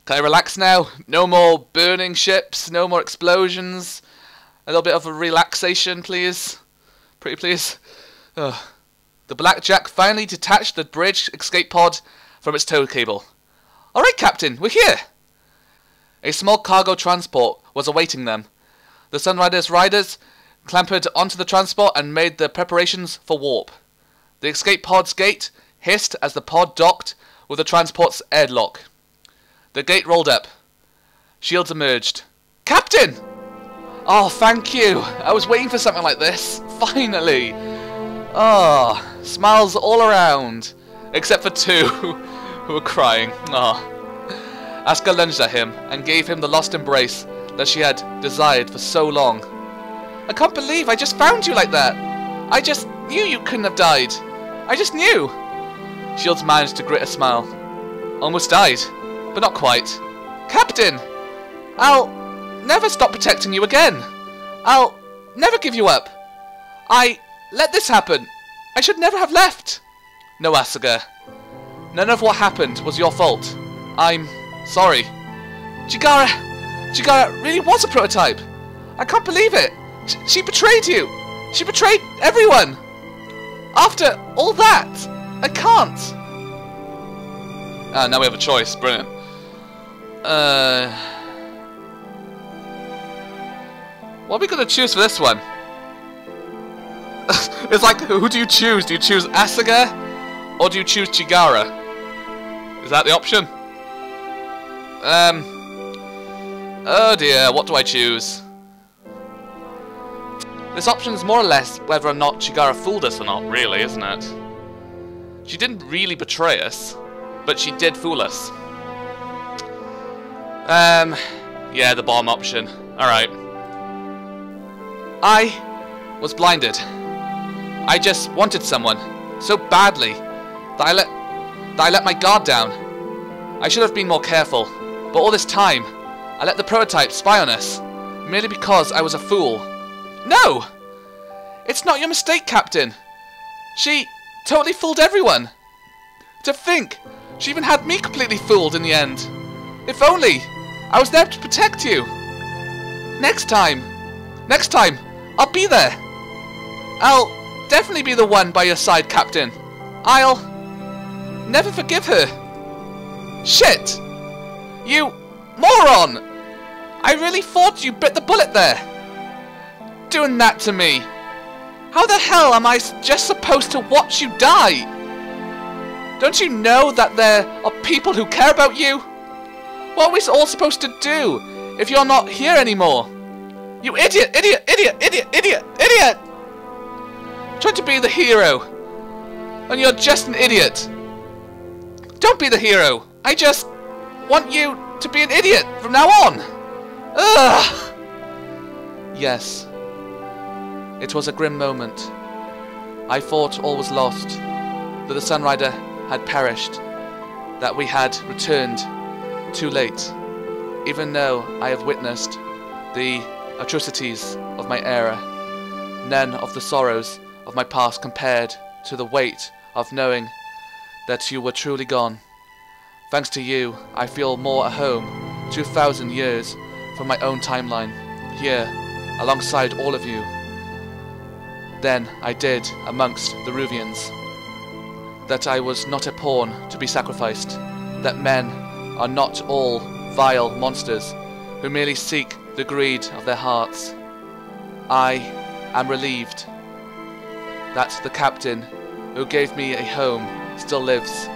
Can I relax now? No more burning ships, no more explosions. A little bit of a relaxation, please. Pretty please. Oh. The blackjack finally detached the bridge escape pod from its tow cable. Alright, Captain, we're here! A small cargo transport was awaiting them. The Sunrider's riders clambered onto the transport and made the preparations for warp. The escape pod's gate hissed as the pod docked with the transport's airlock. The gate rolled up. Shields emerged. Captain! Oh, thank you. I was waiting for something like this. Finally. Oh, smiles all around. Except for two who were crying. Oh. Asuka lunged at him and gave him the lost embrace that she had desired for so long. I can't believe I just found you like that. I just knew you couldn't have died. I just knew. Shields managed to grit a smile. Almost died, but not quite. Captain! I'll never stop protecting you again. I'll never give you up. I let this happen. I should never have left. No, Asuka. None of what happened was your fault. I'm sorry. Chigara really was a prototype. I can't believe it. She betrayed you. She betrayed everyone. After all that, I can't. Now we have a choice. Brilliant. What are we going to choose for this one? It's like, who do you choose? Do you choose Asuka? Or do you choose Chigara? Is that the option? Oh dear, what do I choose? This option is more or less whether or not Chigara fooled us or not, really, isn't it? She didn't really betray us, but she did fool us. Yeah, the bomb option. Alright. I was blinded. I just wanted someone so badly that I let my guard down. I should have been more careful, but all this time I let the prototype spy on us merely because I was a fool. No! It's not your mistake, Captain. She totally fooled everyone. To think, she even had me completely fooled in the end. If only I was there to protect you. Next time, I'll be there. I'll definitely be the one by your side, Captain. I'll never forgive her. Shit! You moron! I really thought you bit the bullet there. Doing that to me. How the hell am I just supposed to watch you die? Don't you know that there are people who care about you? What are we all supposed to do if you're not here anymore? You idiot, idiot, idiot, idiot, idiot, idiot! Trying to be the hero, and you're just an idiot. Don't be the hero. I just want you to be an idiot from now on. Ugh. Yes. It was a grim moment. I thought all was lost, that the Sunrider had perished, that we had returned too late, even though I have witnessed the atrocities of my era. None of the sorrows of my past compared to the weight of knowing that you were truly gone. Thanks to you, I feel more at home 2,000 years from my own timeline, here, alongside all of you, than I did amongst the Ruvians. That I was not a pawn to be sacrificed, that men are not all vile monsters who merely seek the greed of their hearts. I am relieved that the captain who gave me a home still lives.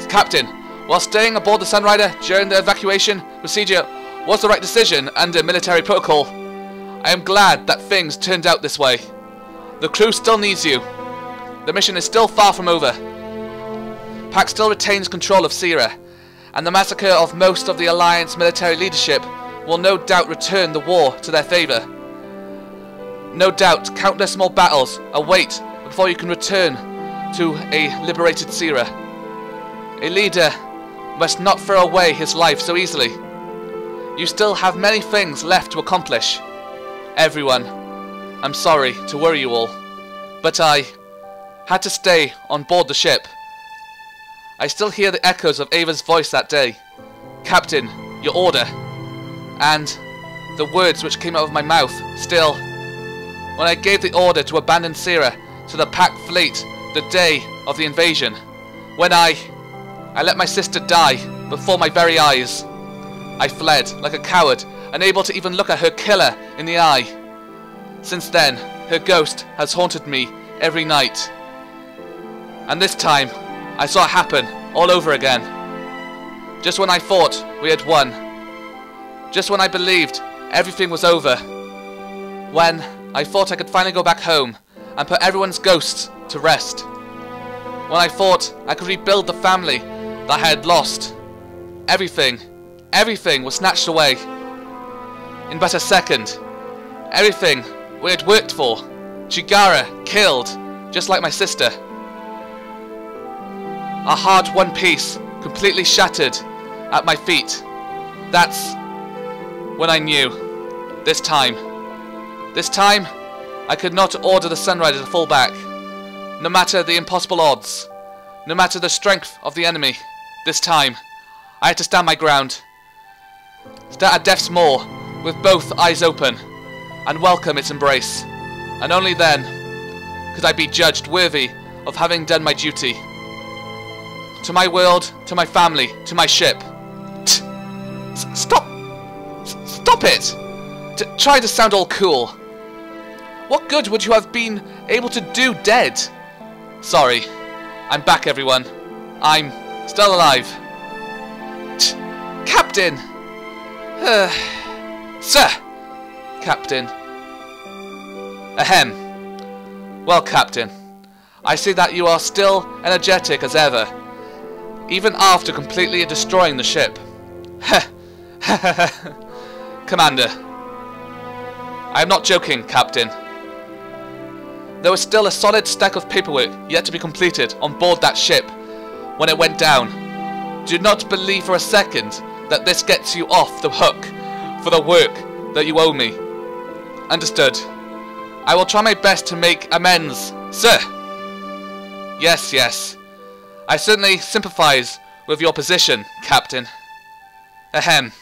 Captain, while staying aboard the Sunrider during the evacuation procedure was the right decision under military protocol. I am glad that things turned out this way. The crew still needs you. The mission is still far from over. Pax still retains control of Sierra, and the massacre of most of the Alliance military leadership will no doubt return the war to their favour. No doubt countless more battles await before you can return to a liberated Sierra. A leader must not throw away his life so easily. You still have many things left to accomplish. Everyone, I'm sorry to worry you all, but I had to stay on board the ship. I still hear the echoes of Ava's voice that day. Captain, your order. And the words which came out of my mouth still. When I gave the order to abandon Sierra to the Pack fleet the day of the invasion. When I let my sister die before my very eyes. I fled like a coward, unable to even look at her killer in the eye. Since then, her ghost has haunted me every night. And this time, I saw it happen all over again. Just when I thought we had won. Just when I believed everything was over. When I thought I could finally go back home and put everyone's ghosts to rest. When I thought I could rebuild the family that I had lost. Everything was snatched away. In but a second. Everything we had worked for. Chigara killed, just like my sister. Our hard-won peace completely shattered at my feet. That's when I knew. This time, I could not order the Sunrider to fall back. No matter the impossible odds, no matter the strength of the enemy, this time, I had to stand my ground. Stand at death's maw with both eyes open and welcome its embrace. And only then could I be judged worthy of having done my duty. To my world, to my family, to my ship. Stop it! Try to sound all cool. What good would you have been able to do dead? Sorry. I'm back, everyone. I'm still alive. Captain! Sir! Captain. Ahem. Well, Captain, I see that you are still energetic as ever, even after completely destroying the ship. Commander. I am not joking, Captain. There was still a solid stack of paperwork yet to be completed on board that ship when it went down. Do not believe for a second that this gets you off the hook for the work that you owe me. Understood. I will try my best to make amends, sir. Yes, yes. I certainly sympathize with your position, Captain. Ahem.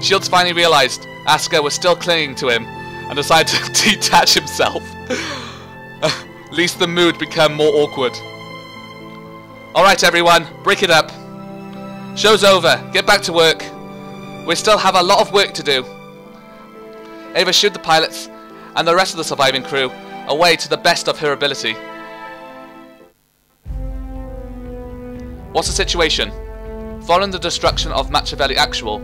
Shields finally realized Asuka was still clinging to him and decided to detach himself. Lest the mood become more awkward. Alright everyone, break it up. Show's over, get back to work. We still have a lot of work to do. Ava shooed the pilots and the rest of the surviving crew away to the best of her ability. What's the situation? Following the destruction of Machiavelli Actual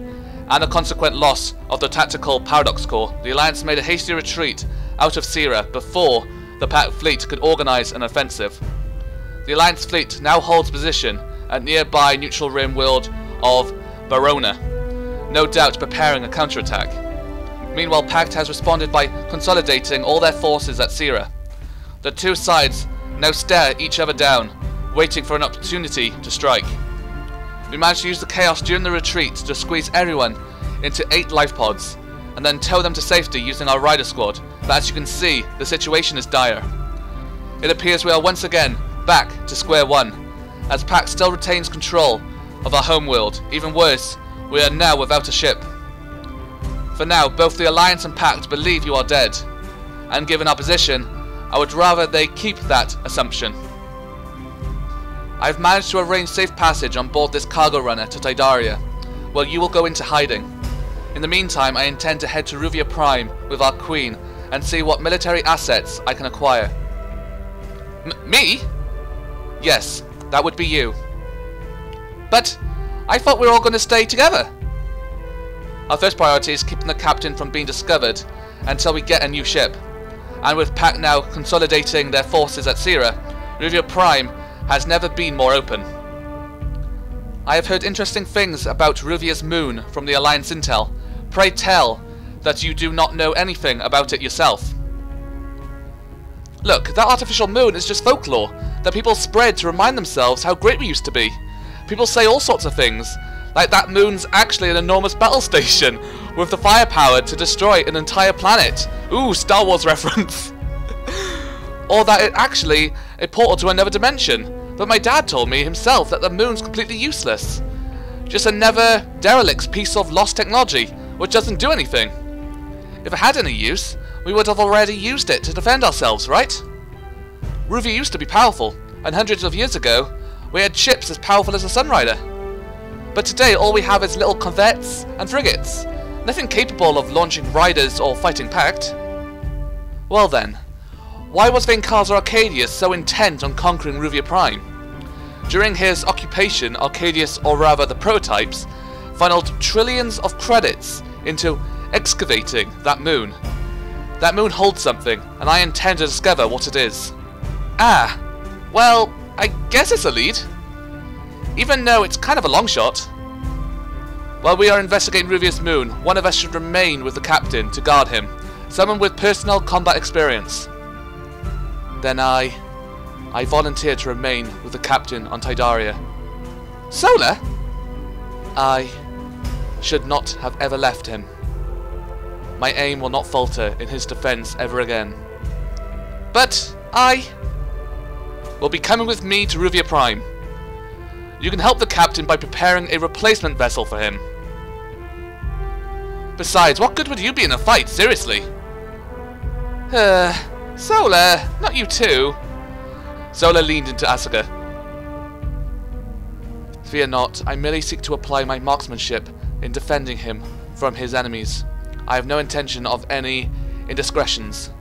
and the consequent loss of the tactical Paradox Corps, the Alliance made a hasty retreat out of Sierra before the Pact fleet could organize an offensive. The Alliance fleet now holds position at nearby neutral rim world of Barona, no doubt preparing a counterattack. Meanwhile, Pact has responded by consolidating all their forces at Sierra. The two sides now stare each other down, waiting for an opportunity to strike. We managed to use the chaos during the retreat to squeeze everyone into 8 life pods, and then tow them to safety using our rider squad, but as you can see, the situation is dire. It appears we are once again back to square one, as Pact still retains control of our homeworld. Even worse, we are now without a ship. For now, both the Alliance and Pact believe you are dead, and given our position, I would rather they keep that assumption. I have managed to arrange safe passage on board this cargo runner to Tidaria, while you will go into hiding. In the meantime, I intend to head to Ruvia Prime with our Queen and see what military assets I can acquire. Me? Yes, that would be you. But I thought we were all going to stay together. Our first priority is keeping the captain from being discovered until we get a new ship. And with Pact now consolidating their forces at Sierra, Ruvia Prime has never been more open. I have heard interesting things about Ruvia's moon from the Alliance Intel. Pray tell that you do not know anything about it yourself. Look, that artificial moon is just folklore that people spread to remind themselves how great we used to be. People say all sorts of things, like that moon's actually an enormous battle station with the firepower to destroy an entire planet. Ooh, Star Wars reference. Or that it actually a portal to another dimension. But my dad told me himself that the moon's completely useless. Just a never derelict piece of lost technology, which doesn't do anything. If it had any use, we would have already used it to defend ourselves, right? Ruvia used to be powerful, and hundreds of years ago, we had ships as powerful as a Sunrider. But today all we have is little corvettes and frigates, nothing capable of launching riders or fighting Pact. Well then, why was Venkaza Arcadius so intent on conquering Ruvia Prime? During his occupation, Arcadius, or rather the prototypes, funneled trillions of credits into excavating that moon. That moon holds something, and I intend to discover what it is. Ah, well, I guess it's a lead. Even though it's kind of a long shot. While we are investigating Ruvia's moon, one of us should remain with the captain to guard him, someone with personal combat experience. Then I volunteer to remain with the captain on Tidaria. Solar? I should not have ever left him. My aim will not falter in his defense ever again. But I will be coming with me to Ruvia Prime. You can help the captain by preparing a replacement vessel for him. Besides, what good would you be in a fight, seriously? Solar, not you too. Solar leaned into Asuka. Fear not, I merely seek to apply my marksmanship in defending him from his enemies. I have no intention of any indiscretions.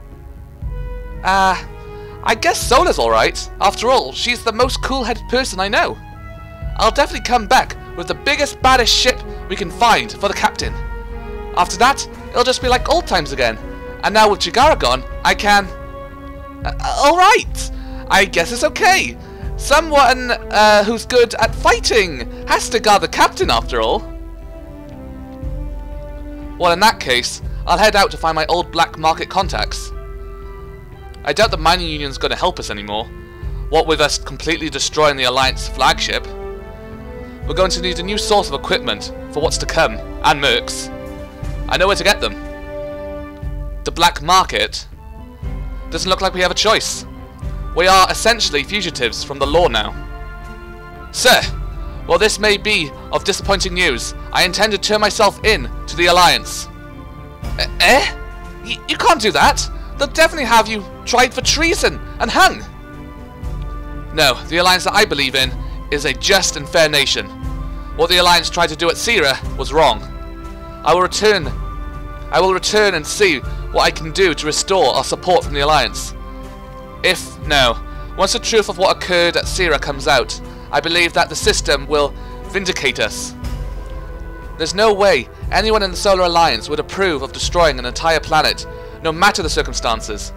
I guess Solar's alright. After all, she's the most cool-headed person I know. I'll definitely come back with the biggest, baddest ship we can find for the captain. After that, it'll just be like old times again. And now with Chigara gone, I can... alright! I guess it's okay. Someone who's good at fighting has to guard the captain after all. Well, in that case, I'll head out to find my old black market contacts. I doubt the mining union's going to help us anymore. What with us completely destroying the Alliance flagship. We're going to need a new source of equipment for what's to come, and mercs. I know where to get them. The black market? Doesn't look like we have a choice. We are essentially fugitives from the law now. Sir, while this may be of disappointing news, I intend to turn myself in to the Alliance. Eh? You can't do that. They'll definitely have you tried for treason and hung. No, the Alliance that I believe in is a just and fair nation. What the Alliance tried to do at Sierra was wrong. I will return and see what I can do to restore our support from the Alliance. Once the truth of what occurred at Sierra comes out, I believe that the system will vindicate us. There's no way anyone in the Solar Alliance would approve of destroying an entire planet, no matter the circumstances.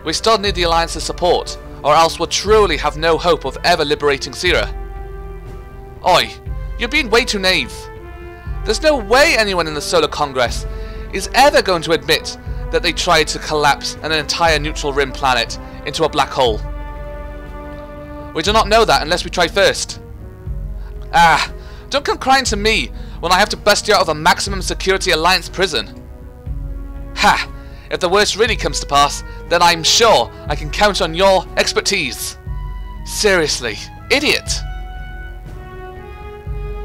We still need the Alliance's support, or else we'll truly have no hope of ever liberating Sierra. Oi, you're being way too naive. There's no way anyone in the Solar Congress is ever going to admit that they tried to collapse an entire neutral rim planet into a black hole. We do not know that unless we try first. Don't come crying to me when I have to bust you out of a maximum security Alliance prison. Ha! If the worst really comes to pass, then I'm sure I can count on your expertise. Seriously, idiot!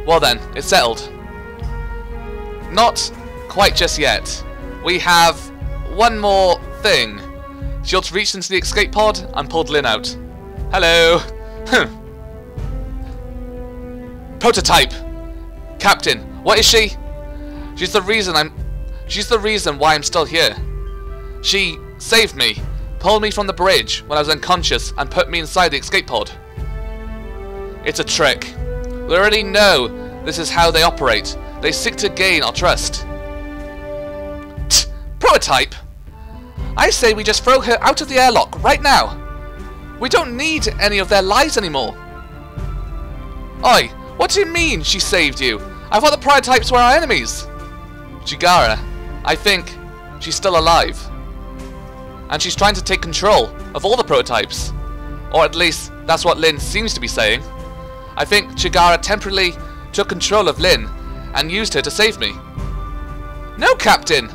Well then, it's settled. Not quite just yet. We have one more thing. Shields reached into the escape pod and pulled Lynn out. Hello! Prototype! Captain, what is she? She's the reason why I'm still here. She saved me, pulled me from the bridge when I was unconscious and put me inside the escape pod. It's a trick. We already know this is how they operate. They seek to gain our trust. Prototype? I say we just throw her out of the airlock right now. We don't need any of their lies anymore. Oi, what do you mean she saved you? I thought the prototypes were our enemies. Chigara, I think she's still alive. And she's trying to take control of all the prototypes. Or at least, that's what Lynn seems to be saying. I think Chigara temporarily took control of Lynn and used her to save me. No, Captain!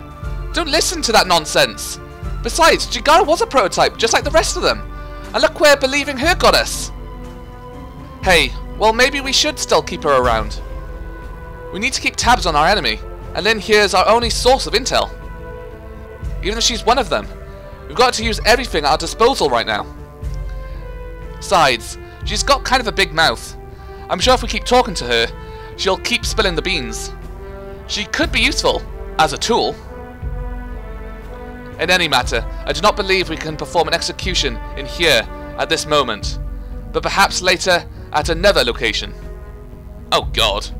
Don't listen to that nonsense! Besides, Chigara was a prototype, just like the rest of them. And look where believing her got us. Hey, well maybe we should still keep her around. We need to keep tabs on our enemy, and Lynn here's our only source of intel. Even if she's one of them, we've got to use everything at our disposal right now. Besides, she's got kind of a big mouth. I'm sure if we keep talking to her, she'll keep spilling the beans. She could be useful, as a tool. In any matter, I do not believe we can perform an execution in here at this moment, but perhaps later at another location. Oh god.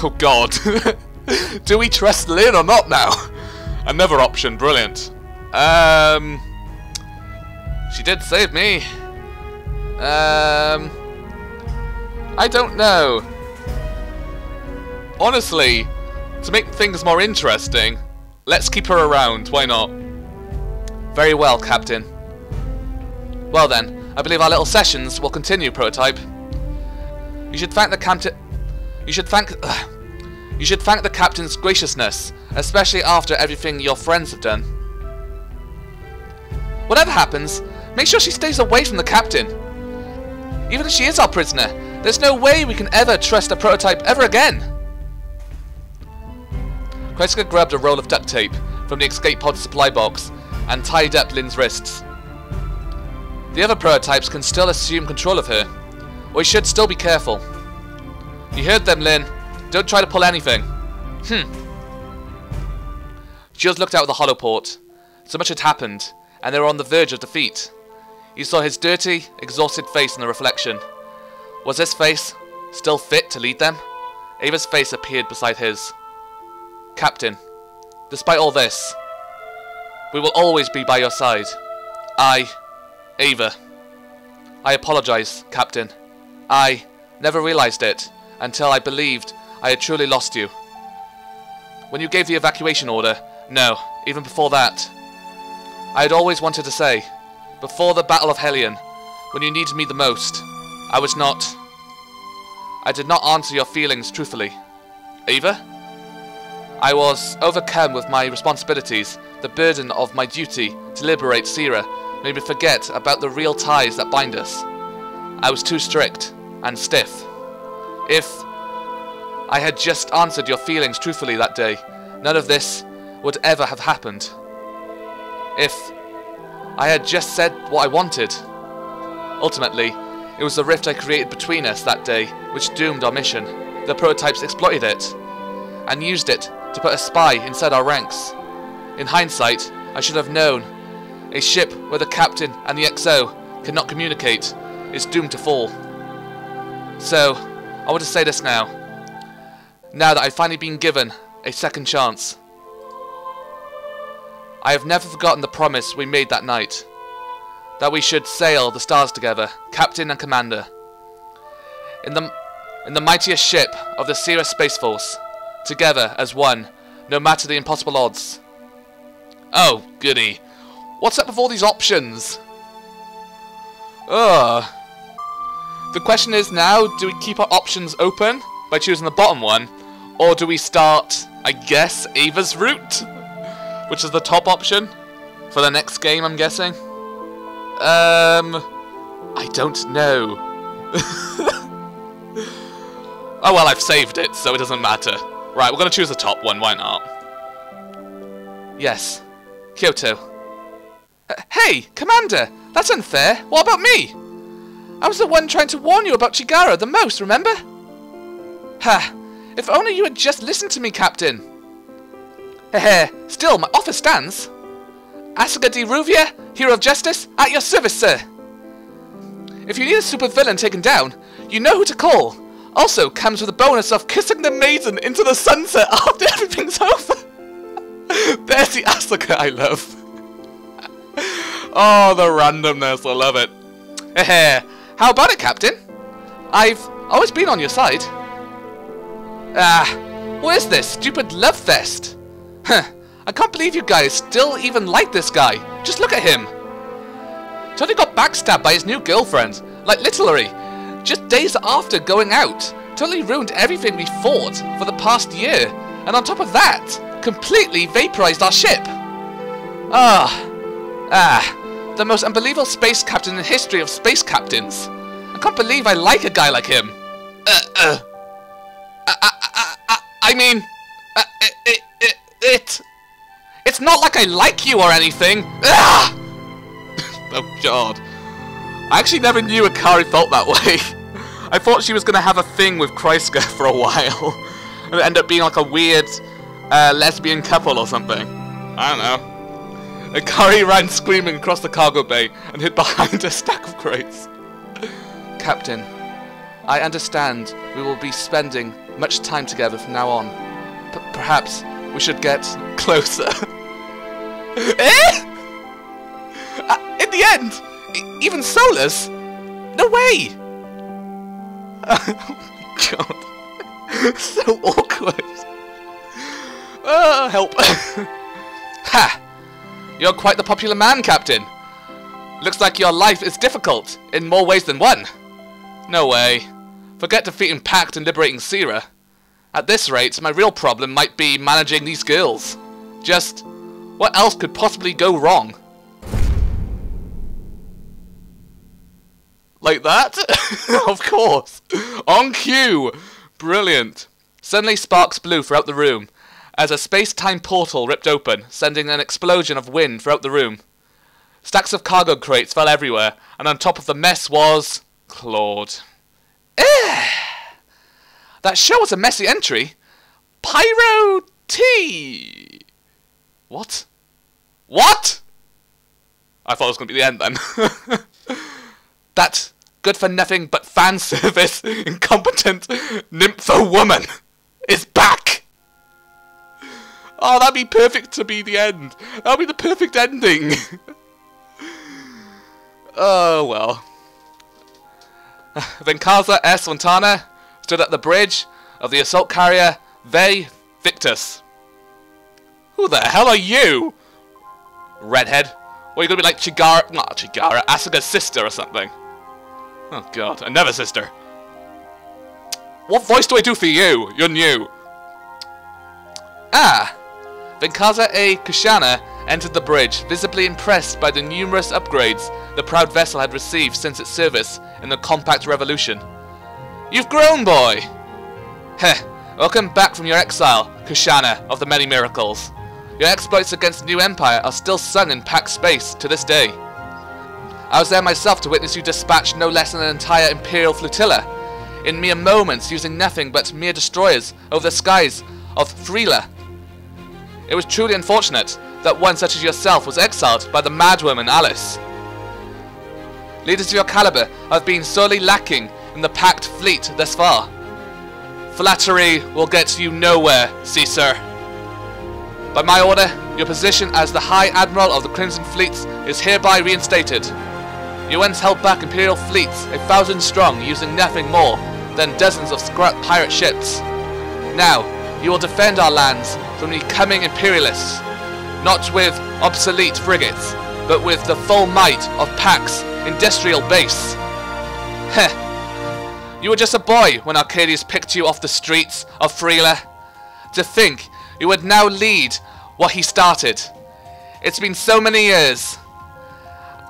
Oh god. Do we trust Lynn or not now? Another option, brilliant. She did save me. I don't know. Honestly, to make things more interesting, let's keep her around, why not? Very well, Captain. Well then, I believe our little sessions will continue, Prototype. You should thank the Captain's graciousness, especially after everything your friends have done. Whatever happens, make sure she stays away from the Captain. Even if she is our prisoner, there's no way we can ever trust a Prototype ever again. Kreisler grabbed a roll of duct tape from the escape pod supply box and tied up Lynn's wrists. The other prototypes can still assume control of her. We should still be careful. You heard them, Lynn. Don't try to pull anything. Shields looked out of the holoport. So much had happened, and they were on the verge of defeat. He saw his dirty, exhausted face in the reflection. Was this face still fit to lead them? Ava's face appeared beside his. Captain, despite all this, we will always be by your side. Ava. I apologize, Captain. I never realized it until I believed I had truly lost you. When you gave the evacuation order, no, even before that, I had always wanted to say, before the Battle of Hellion, when you needed me the most, I did not answer your feelings truthfully. Ava? I was overcome with my responsibilities. The burden of my duty to liberate Sira made me forget about the real ties that bind us. I was too strict and stiff. If I had just answered your feelings truthfully that day, none of this would ever have happened. If I had just said what I wanted. Ultimately, it was the rift I created between us that day which doomed our mission. The prototypes exploited it and used it to put a spy inside our ranks. In hindsight, I should have known. A ship where the captain and the XO cannot communicate is doomed to fall. So, I want to say this now. Now that I've finally been given a second chance. I have never forgotten the promise we made that night. That we should sail the stars together, captain and commander. In the mightiest ship of the Sira Space Force. Together as one, no matter the impossible odds. Oh, goody. What's up with all these options? Ugh. The question is now, do we keep our options open by choosing the bottom one? Or do we start, I guess, Ava's route? Which is the top option? For the next game, I'm guessing? I don't know. Oh well, I've saved it, so it doesn't matter. Right, we're gonna choose the top one, why not? Yes. Kyoto. Hey, Commander! That's unfair. What about me? I was the one trying to warn you about Chigara the most, remember? Ha! If only you had just listened to me, Captain. Heh. Still, my offer stands. Asuka de Ruvia, Hero of Justice, at your service, sir. If you need a supervillain taken down, you know who to call. Also comes with a bonus of kissing the maiden into the sunset after everything's over. There's the Asuka I love. Oh, the randomness, I love it. Heh. How about it, Captain? I've always been on your side. What is this stupid love fest? Huh. I can't believe you guys still even like this guy. Just look at him. Totally got backstabbed by his new girlfriend. Like literally. Just days after going out. Totally ruined everything we fought for the past year. And on top of that, completely vaporized our ship. The most unbelievable space captain in the history of space captains. I can't believe I like a guy like him. I mean, it's not like I like you or anything. Oh god. I actually never knew Akari felt that way. I thought she was going to have a thing with Kreischer for a while. And it ended up being like a weird lesbian couple or something. I don't know. Akari ran screaming across the cargo bay and hid behind a stack of crates. Captain, I understand we will be spending much time together from now on. Perhaps we should get closer. In the end, even Solus? No way! Oh my god. So awkward. Help. Ha! You're quite the popular man, Captain. Looks like your life is difficult, in more ways than one. No way. Forget defeating Pact and liberating Sira. At this rate, my real problem might be managing these girls. Just, what else could possibly go wrong? Like that? Of course. On cue. Brilliant. Suddenly sparks blew throughout the room, as a space-time portal ripped open, sending an explosion of wind throughout the room. Stacks of cargo crates fell everywhere, and on top of the mess was Claude. That sure was a messy entry. Pyro T. What? What? I thought it was going to be the end then. That good for nothing but fan service, incompetent nympho woman is back. Oh, that'd be perfect to be the end. That'd be the perfect ending. Oh well. Venkasa S. Fontana stood at the bridge of the assault carrier Ve Victus. Who the hell are you? Redhead? What, are you gonna be like Chigara? Not Chigara, Asuka's sister or something? Oh god, another sister. What voice do I do for you? You're new. Ah! Venkaza A. Kushana entered the bridge, visibly impressed by the numerous upgrades the proud vessel had received since its service in the Compact Revolution. You've grown, boy! Heh, welcome back from your exile, Kushana of the Many Miracles. Your exploits against the New Empire are still sung in Pax space to this day. I was there myself to witness you dispatch no less than an entire Imperial flotilla, in mere moments using nothing but mere destroyers over the skies of Freela. It was truly unfortunate that one such as yourself was exiled by the madwoman Alice. Leaders of your caliber have been sorely lacking in the Pact fleet thus far. Flattery will get you nowhere, Caesar. By my order, your position as the High Admiral of the Crimson Fleets is hereby reinstated. You once held back Imperial fleets 1,000 strong using nothing more than dozens of scrap pirate ships. Now, you will defend our lands from the coming Imperialists, not with obsolete frigates, but with the full might of Pax industrial base. Heh, you were just a boy when Arcadius picked you off the streets of Freela. To think you would now lead what he started. It's been so many years.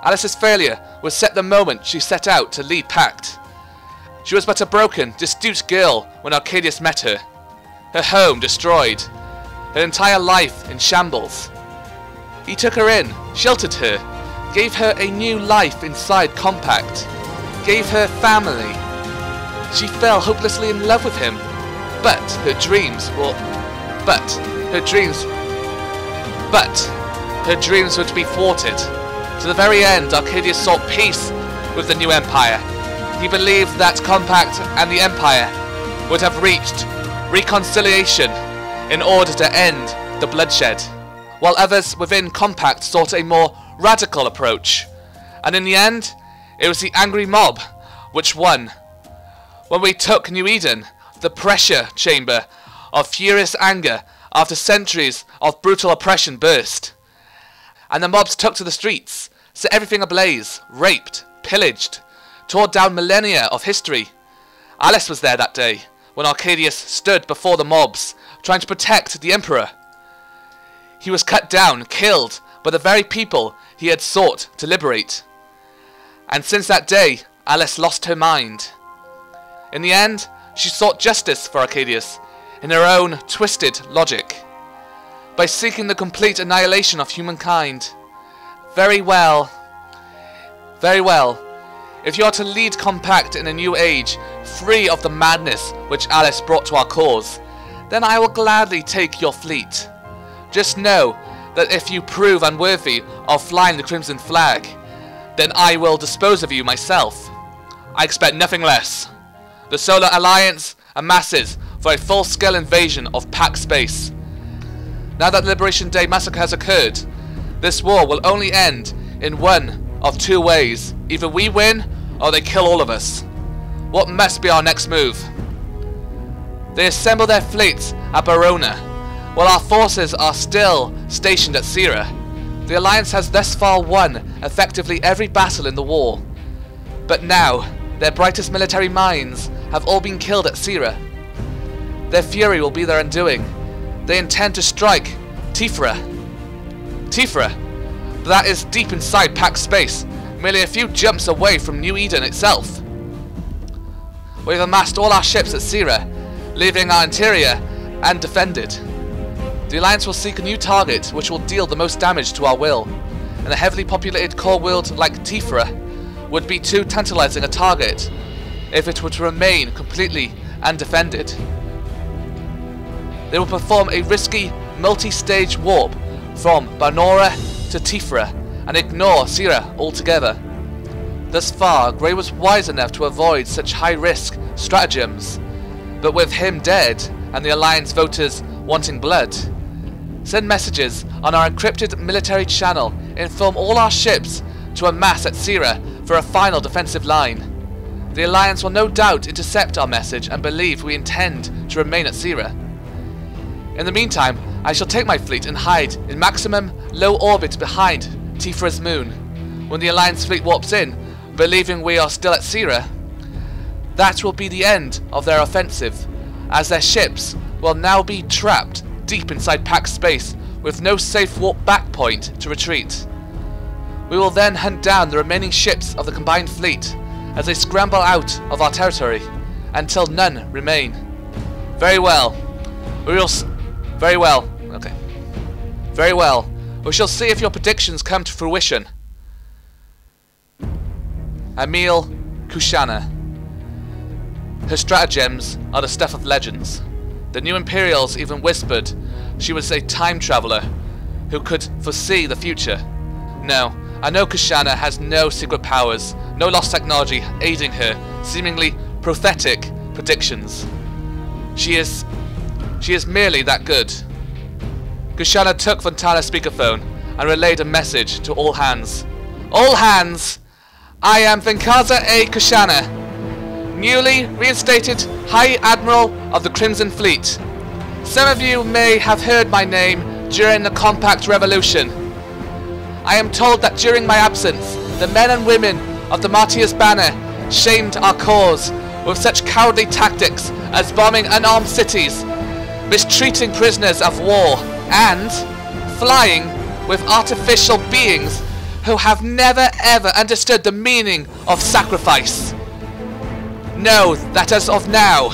Alice's failure was set the moment she set out to lead Pact. She was but a broken, destitute girl when Arcadius met her. Her home destroyed, her entire life in shambles. He took her in, sheltered her, gave her a new life inside Compact, gave her family. She fell hopelessly in love with him, but her dreams were to be thwarted. To the very end, Arcadius sought peace with the new Empire. He believed that Compact and the Empire would have reached reconciliation in order to end the bloodshed, while others within Compact sought a more radical approach. And in the end, it was the angry mob which won. When we took New Eden, the pressure chamber of furious anger after centuries of brutal oppression burst, and the mobs took to the streets, set everything ablaze, raped, pillaged, tore down millennia of history. Alice was there that day, when Arcadius stood before the mobs, trying to protect the Emperor. He was cut down, killed, by the very people he had sought to liberate. And since that day, Alice lost her mind. In the end, she sought justice for Arcadius, in her own twisted logic, by seeking the complete annihilation of humankind. Very well. Very well. If you are to lead Compact in a new age, free of the madness which Alice brought to our cause, then I will gladly take your fleet. Just know that if you prove unworthy of flying the Crimson Flag, then I will dispose of you myself. I expect nothing less. The Solar Alliance amasses for a full-scale invasion of Pax space. Now that the Liberation Day massacre has occurred, this war will only end in one of two ways. Either we win, or they kill all of us. What must be our next move? They assemble their fleets at Barona, while our forces are still stationed at Sira. The Alliance has thus far won effectively every battle in the war. But now, their brightest military minds have all been killed at Sira. Their fury will be their undoing. They intend to strike Tifra. Tifra? That is deep inside Pax space, merely a few jumps away from New Eden itself. We've amassed all our ships at Sira, leaving our interior undefended. The Alliance will seek a new target which will deal the most damage to our will, and a heavily populated core world like Tifra would be too tantalizing a target if it were to remain completely undefended. They will perform a risky multi-stage warp from Barnora to Tifra and ignore Sira altogether. Thus far, Grey was wise enough to avoid such high-risk stratagems, but with him dead and the Alliance voters wanting blood, send messages on our encrypted military channel, inform all our ships to amass at Sira for a final defensive line. The Alliance will no doubt intercept our message and believe we intend to remain at Sira. In the meantime, I shall take my fleet and hide in maximum low orbit behind Tifra's moon. When the Alliance fleet warps in, believing we are still at Sira, that will be the end of their offensive, as their ships will now be trapped deep inside Pact's space with no safe warp back point to retreat. We will then hunt down the remaining ships of the combined fleet as they scramble out of our territory until none remain. Very well. Very well. Okay. Very well. We shall see if your predictions come to fruition. Emil Kushana. Her stratagems are the stuff of legends. The new Imperials even whispered she was a time traveler who could foresee the future. No, I know Kushana has no secret powers, no lost technology aiding her seemingly prophetic predictions. She is merely that good. Kushana took Fontana's speakerphone and relayed a message to all hands. All hands! I am Venkaza A. Kushana, newly reinstated High Admiral of the Crimson Fleet. Some of you may have heard my name during the Compact Revolution. I am told that during my absence, the men and women of the Martyr's Banner shamed our cause with such cowardly tactics as bombing unarmed cities, mistreating prisoners of war, and flying with artificial beings who have never ever understood the meaning of sacrifice. Know that as of now,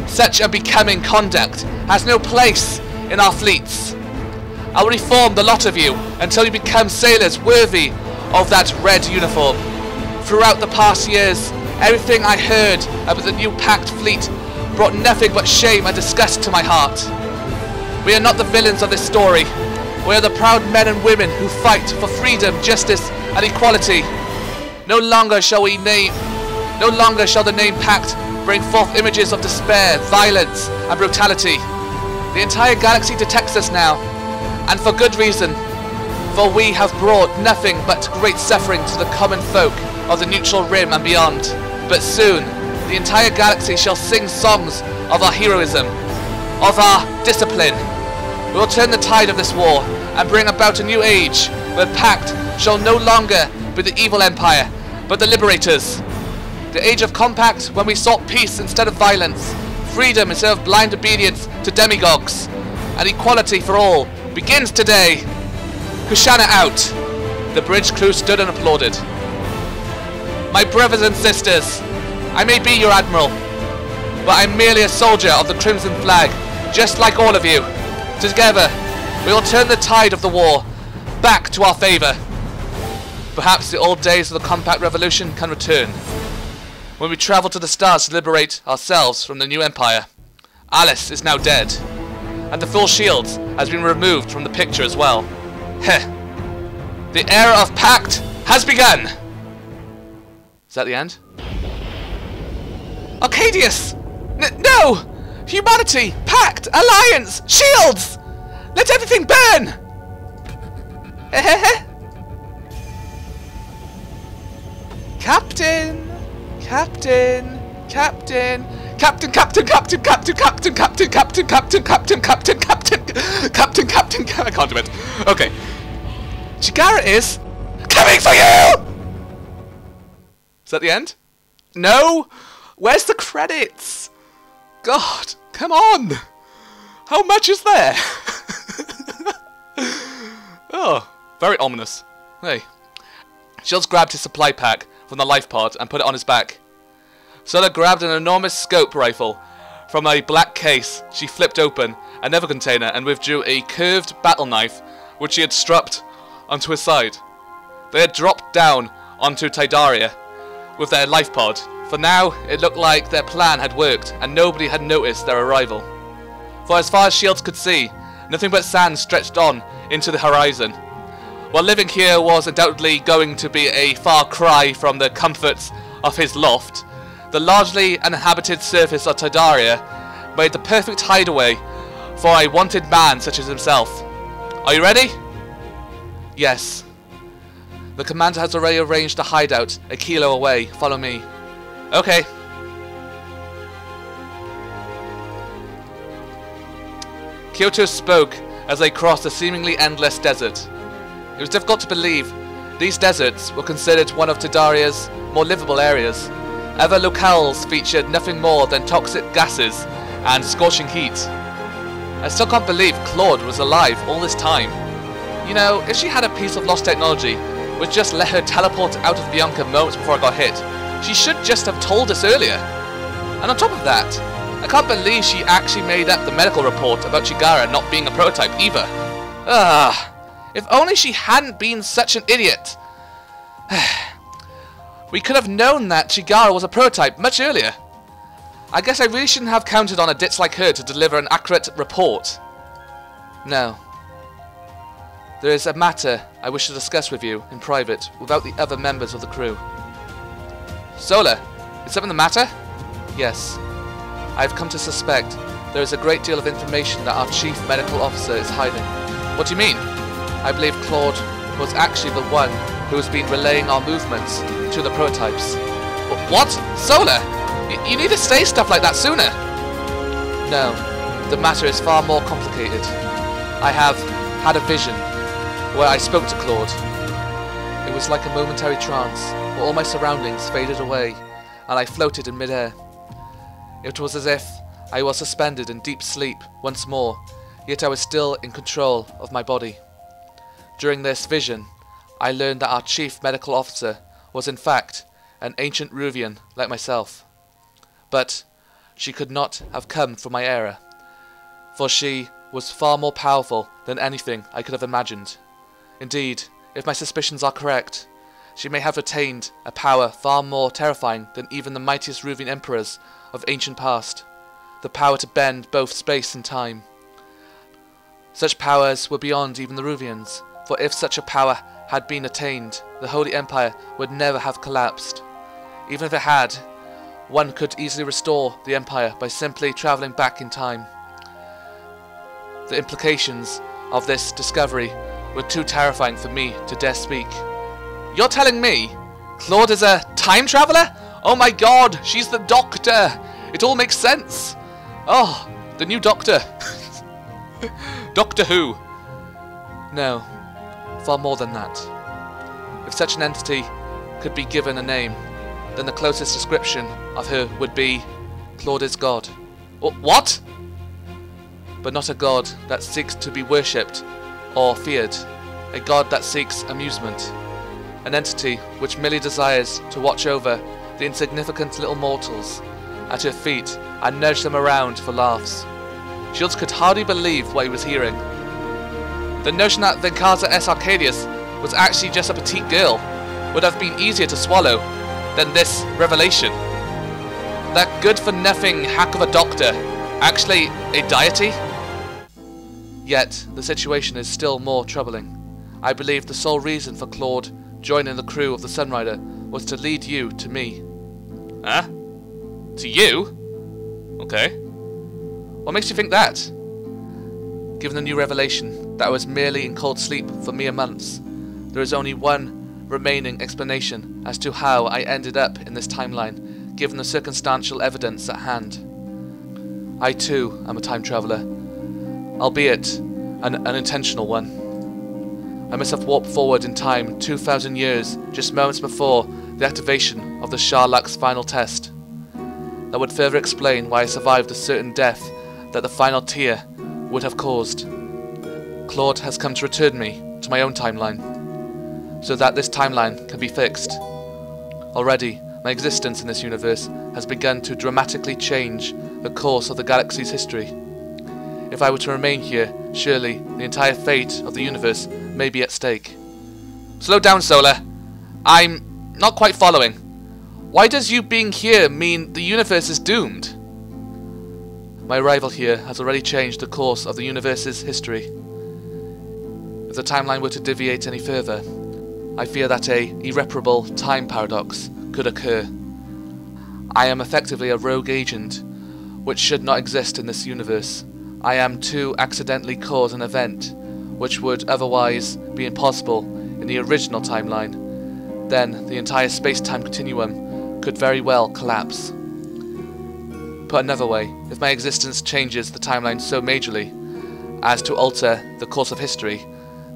such unbecoming conduct has no place in our fleets. I will reform the lot of you until you become sailors worthy of that red uniform. Throughout the past years, everything I heard about the new Pact fleet brought nothing but shame and disgust to my heart. We are not the villains of this story. We are the proud men and women who fight for freedom, justice, and equality. No longer shall the name Pact bring forth images of despair, violence, and brutality. The entire galaxy detects us now, and for good reason, for we have brought nothing but great suffering to the common folk of the neutral rim and beyond. But soon, the entire galaxy shall sing songs of our heroism, of our discipline. We will turn the tide of this war and bring about a new age where Pact shall no longer be the evil empire, but the liberators. The age of Compact when we sought peace instead of violence, freedom instead of blind obedience to demagogues, and equality for all begins today. Kushana out. The bridge crew stood and applauded. My brothers and sisters, I may be your admiral, but I'm merely a soldier of the Crimson Flag, just like all of you. Together, we will turn the tide of the war back to our favour. Perhaps the old days of the Compact Revolution can return, when we travel to the stars to liberate ourselves from the new empire. Alice is now dead, and the full shields has been removed from the picture as well. Heh. The era of Pact has begun! Is that the end? Arcadius! No! Humanity! Pact! Alliance! Shields! Let everything burn! Captain! Captain! Captain! Captain! Captain! Captain! Captain! Captain! Captain! Captain! Captain! Captain! Captain! Captain! Captain! I can't do it. Okay. Chigara is coming for you! Is that the end? No! Where's the credits? God, come on! How much is there? Oh, very ominous. Hey. Shields grabbed his supply pack from the life pod and put it on his back. Sola grabbed an enormous scope rifle from a black case she flipped open another container and withdrew a curved battle knife which she had strapped onto his side. They had dropped down onto Tidaria with their life pod. For now, it looked like their plan had worked, and nobody had noticed their arrival. For as far as Shields could see, nothing but sand stretched on into the horizon. While living here was undoubtedly going to be a far cry from the comforts of his loft, the largely uninhabited surface of Tidaria made the perfect hideaway for a wanted man such as himself. Are you ready? Yes. The commander has already arranged a hideout a kilo away. Follow me. Okay. Kyoto spoke as they crossed a seemingly endless desert. It was difficult to believe these deserts were considered one of Tidaria's more livable areas. Other locales featured nothing more than toxic gases and scorching heat. I still can't believe Claude was alive all this time. You know, if she had a piece of lost technology which just let her teleport out of Bianca moments before I got hit, she should just have told us earlier. And on top of that, I can't believe she actually made up the medical report about Chigara not being a prototype either. If only she hadn't been such an idiot. We could have known that Chigara was a prototype much earlier. I guess I really shouldn't have counted on a ditz like her to deliver an accurate report. No. There is a matter I wish to discuss with you in private without the other members of the crew. Sola, is something the matter? Yes. I have come to suspect there is a great deal of information that our chief medical officer is hiding. What do you mean? I believe Claude was actually the one who has been relaying our movements to the prototypes. What? Sola? You need to say stuff like that sooner. No, the matter is far more complicated. I have had a vision where I spoke to Claude. It was like a momentary trance where all my surroundings faded away and I floated in midair. It was as if I was suspended in deep sleep once more, yet I was still in control of my body. During this vision, I learned that our chief medical officer was in fact an ancient Ruvian like myself. But she could not have come from my era, for she was far more powerful than anything I could have imagined. Indeed, if my suspicions are correct, she may have attained a power far more terrifying than even the mightiest Ruvian emperors of ancient past, the power to bend both space and time. Such powers were beyond even the Ruvians, for if such a power had been attained, the Holy Empire would never have collapsed. Even if it had, one could easily restore the Empire by simply travelling back in time. The implications of this discovery were too terrifying for me to dare speak. You're telling me Claude is a time traveller? Oh my god, she's the Doctor! It all makes sense! Oh, the new Doctor. Doctor Who. No, far more than that. If such an entity could be given a name, then the closest description of her would be Claude is God. What? But not a god that seeks to be worshipped or feared, a god that seeks amusement, an entity which merely desires to watch over the insignificant little mortals at her feet and nudge them around for laughs. Shields could hardly believe what he was hearing. The notion that Venkata S. Arcadius was actually just a petite girl would have been easier to swallow than this revelation. That good-for-nothing hack of a doctor, actually a deity? Yet, the situation is still more troubling. I believe the sole reason for Claude joining the crew of the Sunrider was to lead you to me. Huh? To you? Okay. What makes you think that? Given the new revelation that I was merely in cold sleep for mere months, there is only one remaining explanation as to how I ended up in this timeline, given the circumstantial evidence at hand. I too am a time traveller, albeit an unintentional one. I must have warped forward in time 2,000 years, just moments before the activation of the Sharlak's final test. That would further explain why I survived the certain death that the final tear would have caused. Claude has come to return me to my own timeline, so that this timeline can be fixed. Already, my existence in this universe has begun to dramatically change the course of the galaxy's history. If I were to remain here, surely the entire fate of the universe may be at stake. Slow down, Sola. I'm not quite following. Why does you being here mean the universe is doomed? My arrival here has already changed the course of the universe's history. If the timeline were to deviate any further, I fear that an irreparable time paradox could occur. I am effectively a rogue agent, which should not exist in this universe. I am to accidentally cause an event, which would otherwise be impossible in the original timeline. Then the entire space-time continuum could very well collapse. Put another way, if my existence changes the timeline so majorly as to alter the course of history,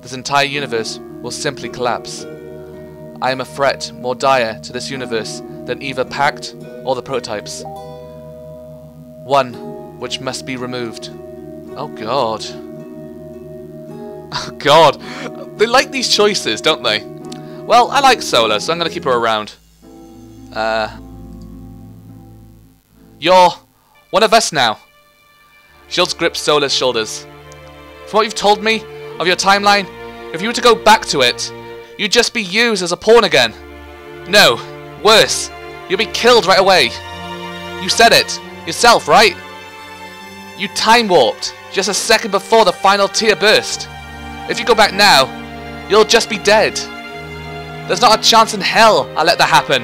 this entire universe will simply collapse. I am a threat more dire to this universe than either Pact or the prototypes. One which must be removed. Oh god. Oh god. They like these choices, don't they? Well, I like Sola, so I'm gonna keep her around. You're one of us now. Shields grips Sola's shoulders. From what you've told me of your timeline, if you were to go back to it, you'd just be used as a pawn again. No, worse, you'll be killed right away. You said it yourself, right? You time warped just a second before the final tear burst. If you go back now, you'll just be dead. There's not a chance in hell I'll let that happen.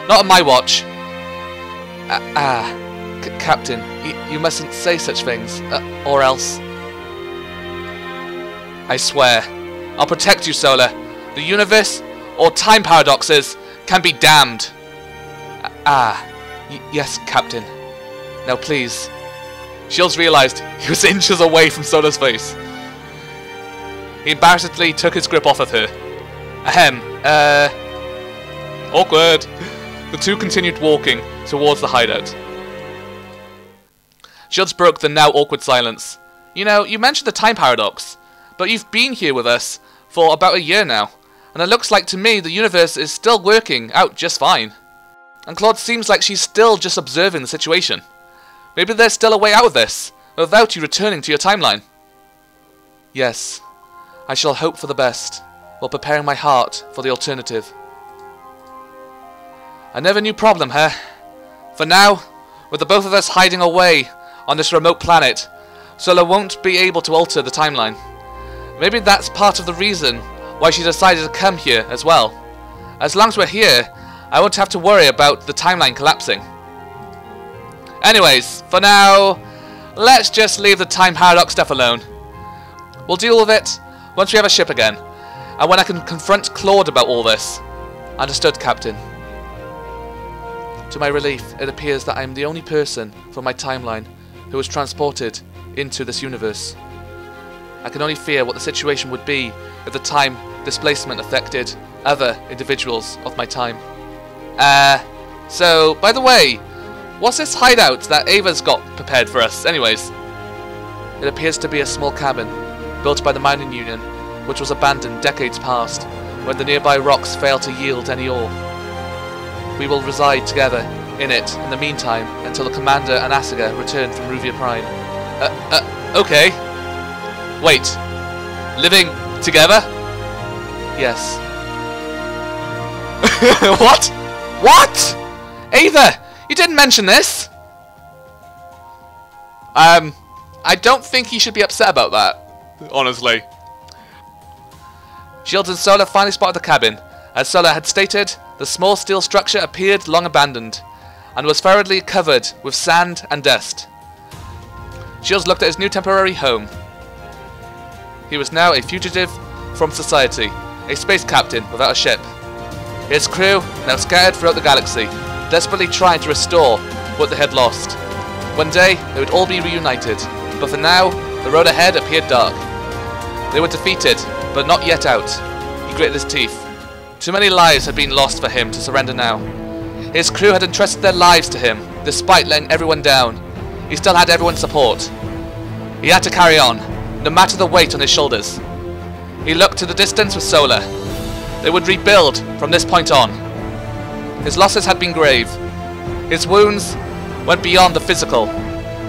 Not on my watch. Captain, you mustn't say such things, or else... I swear, I'll protect you, Sola. The universe, or time paradoxes, can be damned. Yes, Captain. Now please. Shields realised he was inches away from Sola's face. He embarrassedly took his grip off of her. Ahem, awkward. The two continued walking towards the hideout. Shields broke the now awkward silence. You know, you mentioned the time paradox, but you've been here with us for about a year now, and it looks like to me the universe is still working out just fine. And Claude seems like she's still just observing the situation. Maybe there's still a way out of this, without you returning to your timeline. Yes, I shall hope for the best, while preparing my heart for the alternative. A never new problem, huh? For now, with the both of us hiding away on this remote planet, Sola won't be able to alter the timeline. Maybe that's part of the reason why she decided to come here as well. As long as we're here, I won't have to worry about the timeline collapsing. Anyways, for now, let's just leave the time paradox stuff alone. We'll deal with it once we have a ship again, and when I can confront Claude about all this. Understood, Captain. To my relief, it appears that I am the only person from my timeline who was transported into this universe. I can only fear what the situation would be if the time displacement affected other individuals of my time. So, by the way, what's this hideout that Ava's got prepared for us, anyways? It appears to be a small cabin, built by the mining union, which was abandoned decades past, when the nearby rocks failed to yield any ore. We will reside together in it in the meantime until the Commander and Asuga return from Ruvia Prime. Okay. Wait. Living together? Yes. What? What? Ava, you didn't mention this. I don't think he should be upset about that, honestly. Shields and Sola finally spotted the cabin. As Sola had stated, the small steel structure appeared long abandoned, and was thoroughly covered with sand and dust. Shields looked at his new temporary home. He was now a fugitive from society, a space captain without a ship. His crew now scattered throughout the galaxy, desperately trying to restore what they had lost. One day, they would all be reunited, but for now, the road ahead appeared dark. They were defeated, but not yet out. He gritted his teeth. Too many lives had been lost for him to surrender now. His crew had entrusted their lives to him, despite letting everyone down. He still had everyone's support. He had to carry on, no matter the weight on his shoulders. He looked to the distance with Sola. They would rebuild from this point on. His losses had been grave. His wounds went beyond the physical,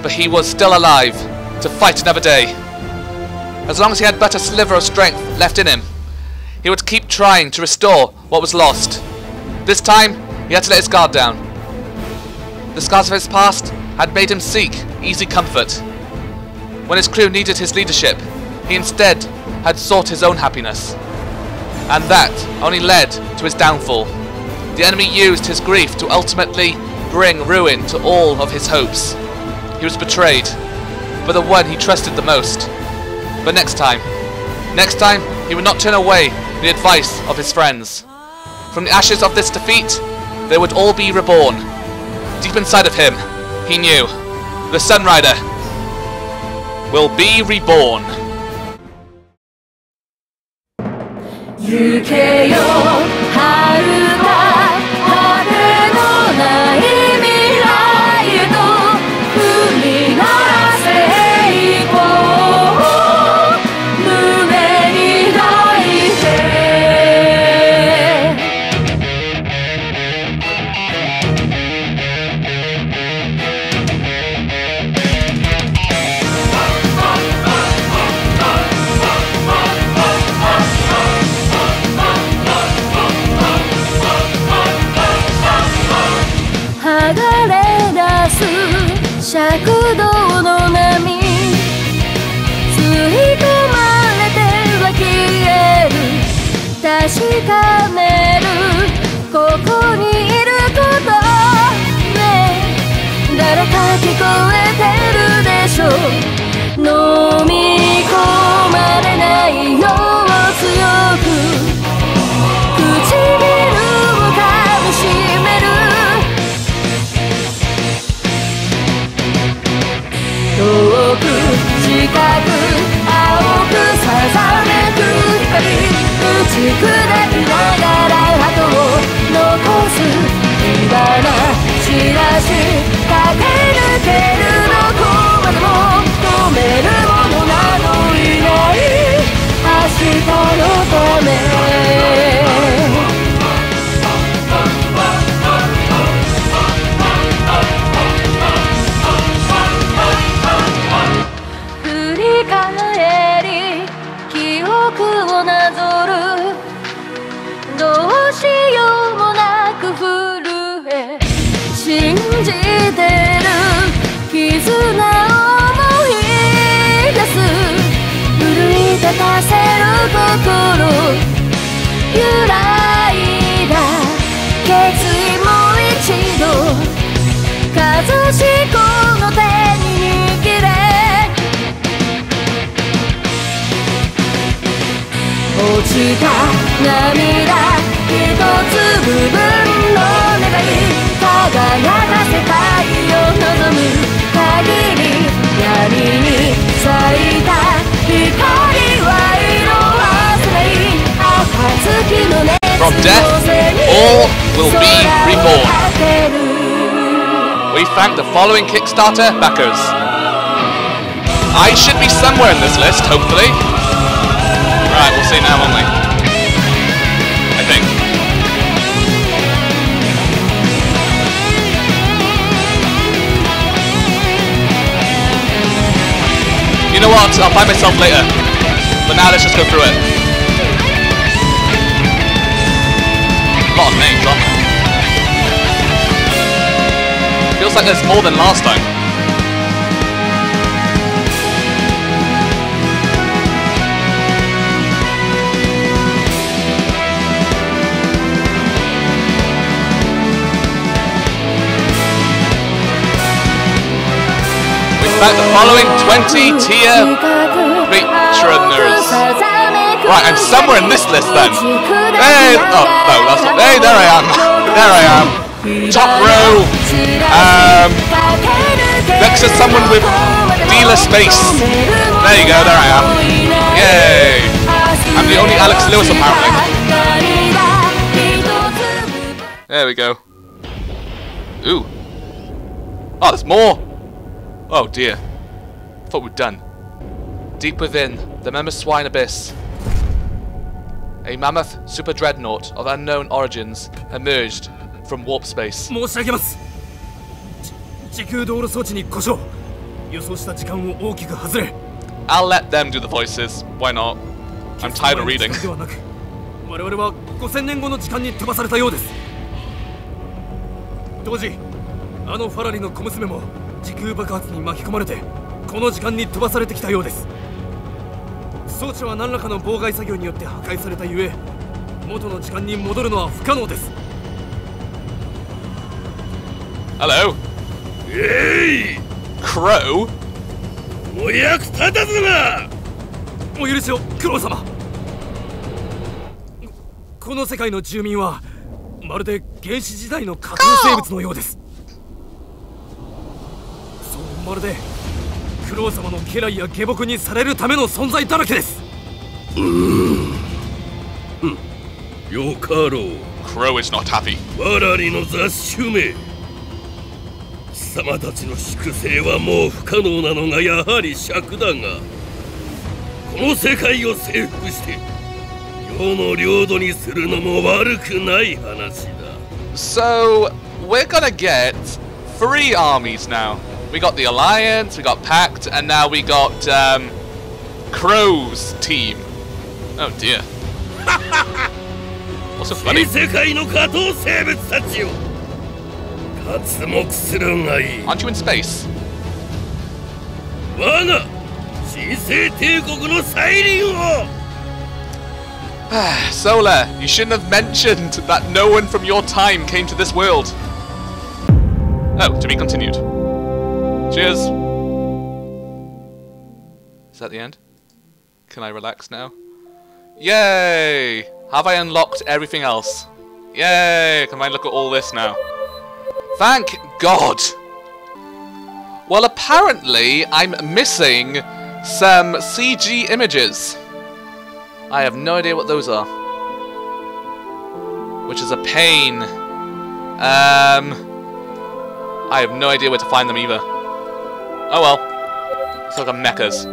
but he was still alive to fight another day. As long as he had but a sliver of strength left in him, he would keep trying to restore what was lost. This time, he had to let his guard down. The scars of his past had made him seek easy comfort. When his crew needed his leadership, he instead had sought his own happiness. And that only led to his downfall. The enemy used his grief to ultimately bring ruin to all of his hopes. He was betrayed, by the one he trusted the most. But next time, he would not turn away the advice of his friends. From the ashes of this defeat, they would all be reborn. Deep inside of him, he knew, the Sunrider will be reborn. 行けよ遥か果てのない未来へと踏み鳴らせいこう尺度の波吸い込まれては消える確かめるここにいることね誰か聞こえてるでしょ飲み込まれないよう強く唇を噛みしめる遠く近く青くさざめく光打ち砕きながら鳩を残す火花散らし駆け抜けるどこまでも止めるものなどいない明日のため振り返り記憶をなぞるどうしようもなく震え信じてる絆を思い出す奮い立たせる心揺らいだ決意も一度かざしこの手に握れ落ちた涙一つ部分の願い輝かせたいを望む限り闇に咲いた光は色あせない暁の熱 From death, all will be reborn. We thank the following Kickstarter backers. I should be somewhere in this list, hopefully. Right, we'll see now, won't we? I think. You know what? I'll find myself later. But now let's just go through it. A lot of names, aren't there? Feels like there's more than last time. In fact, the following 20 tier patroners. Right, I'm somewhere in this list then. Hey, oh no, that's not. Hey, there I am. There I am. Top row. Next to someone with dealer space. There you go. There I am. Yay! I'm the only Alex Lewis apparently. There we go. Ooh. Oh, there's more. Oh dear. Thought we'd done. Deep within the Memeswine Abyss, a mammoth super dreadnought of unknown origins emerged from warp space. I'll let them do the voices. Why not? I'm tired of reading. Hello? Hey! Crow? お役立たずな! お許しを、クロウ様。この世界の住民はまるで原始時代の架空生物のようです。そう、まるでクロウ様の家来や下僕にされるための存在だらけです。よかろう。 Crow is not happy. 我らの雑種め。貴様たちの粛清はもう不可能なのがやはり尺だが、この世界を征服して世の領土にするのも悪くない話だ。 So, we're gonna get 3 armies now. We got the Alliance, we got Pact, and now we got Crow's team. Oh dear. What's so funny? 世界の下等生物たちよ。活目するがいい。 Aren't you in space? 我が神聖帝国の再臨を Solar, you shouldn't have mentioned that no one from your time came to this world. Oh, to be continued. Cheers. Is that the end? Can I relax now? Yay! Have I unlocked everything else? Yay! Can I look at all this now? Thank God! Well, apparently I'm missing some CG images. I have no idea what those are. Which is a pain. I have no idea where to find them either. Oh well. It's like a mechas.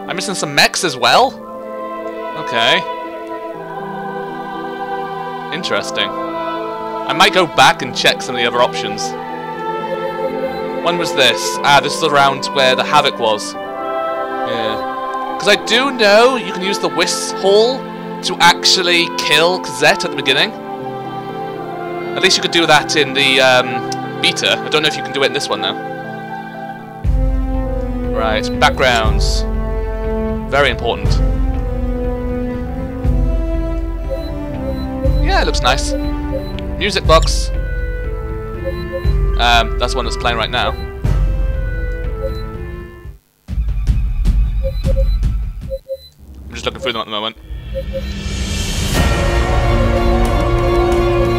I'm missing some mechs as well? Okay. Interesting. I might go back and check some of the other options. When was this? Ah, this is around where the Havoc was. Yeah. Because I do know you can use the Whisk Hall to actually kill Kazette at the beginning. At least you could do that in the beta. I don't know if you can do it in this one though. Right, backgrounds. Very important. Yeah, it looks nice. Music box. That's the one that's playing right now. I'm just looking through them at the moment.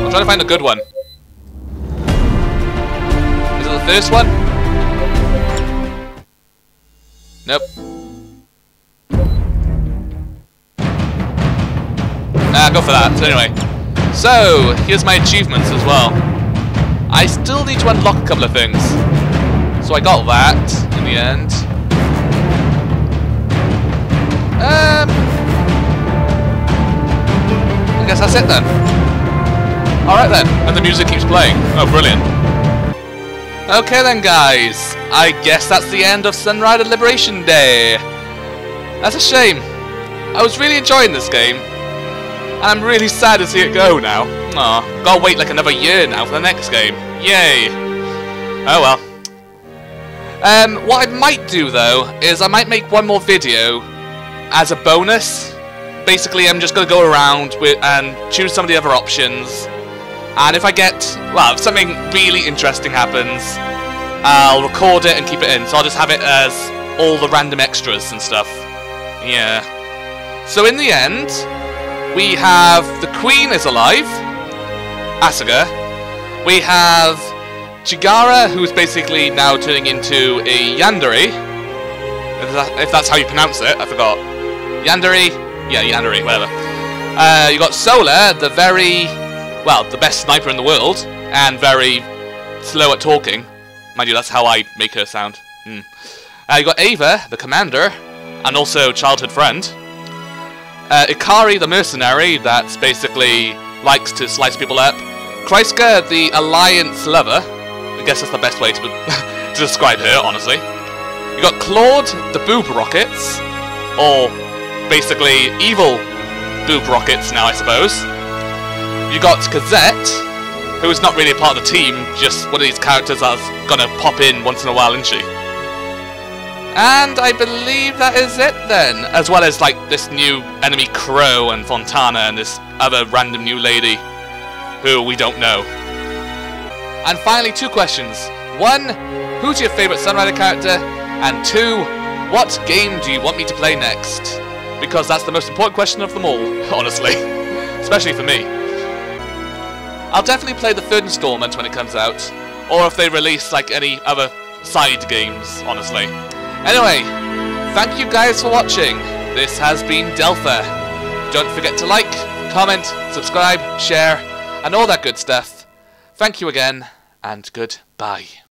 I'm trying to find a good one. Is it the first one? Nope. Nah, go for that. So anyway. So, here's my achievements as well. I still need to unlock a couple of things. So I got that in the end. I guess that's it then. Alright then, and the music keeps playing. Oh, brilliant. Okay then guys, I guess that's the end of Sunrider Liberation Day. That's a shame. I was really enjoying this game. And I'm really sad to see it go now. Aw, gotta wait like another year now for the next game. Yay. Oh well. What I might do though, is I might make one more video as a bonus. Basically, I'm just going to go around and choose some of the other options. And if I get, well, if something really interesting happens, I'll record it and keep it in. So I'll just have it as all the random extras and stuff. Yeah. So in the end, we have the Queen is alive, Asuka. We have Chigara, who's basically now turning into a Yandere. If that's how you pronounce it, I forgot. Yandere? Yeah, Yandere, whatever. You got Solar, the the best sniper in the world, and very slow at talking. Mind you, that's how I make her sound. You got Ava, the commander, and also childhood friend. Ikari, the mercenary, that's basically likes to slice people up. Kreiska, the alliance lover. I guess that's the best way to, to describe her, honestly. You got Claude, the boob rockets, or basically evil boob rockets now, I suppose. You got Kazette, who is not really a part of the team, just one of these characters that's gonna pop in once in a while, isn't she? And I believe that is it then, as well as like this new enemy Crow and Fontana and this other random new lady who we don't know. And finally, 2 questions. 1, who's your favourite Sunrider character? And 2, what game do you want me to play next? Because that's the most important question of them all, honestly. Especially for me. I'll definitely play the 3rd installment when it comes out, or if they release like any other side games, honestly. Anyway, thank you guys for watching. This has been Delta. Don't forget to like, comment, subscribe, share, and all that good stuff. Thank you again, and goodbye.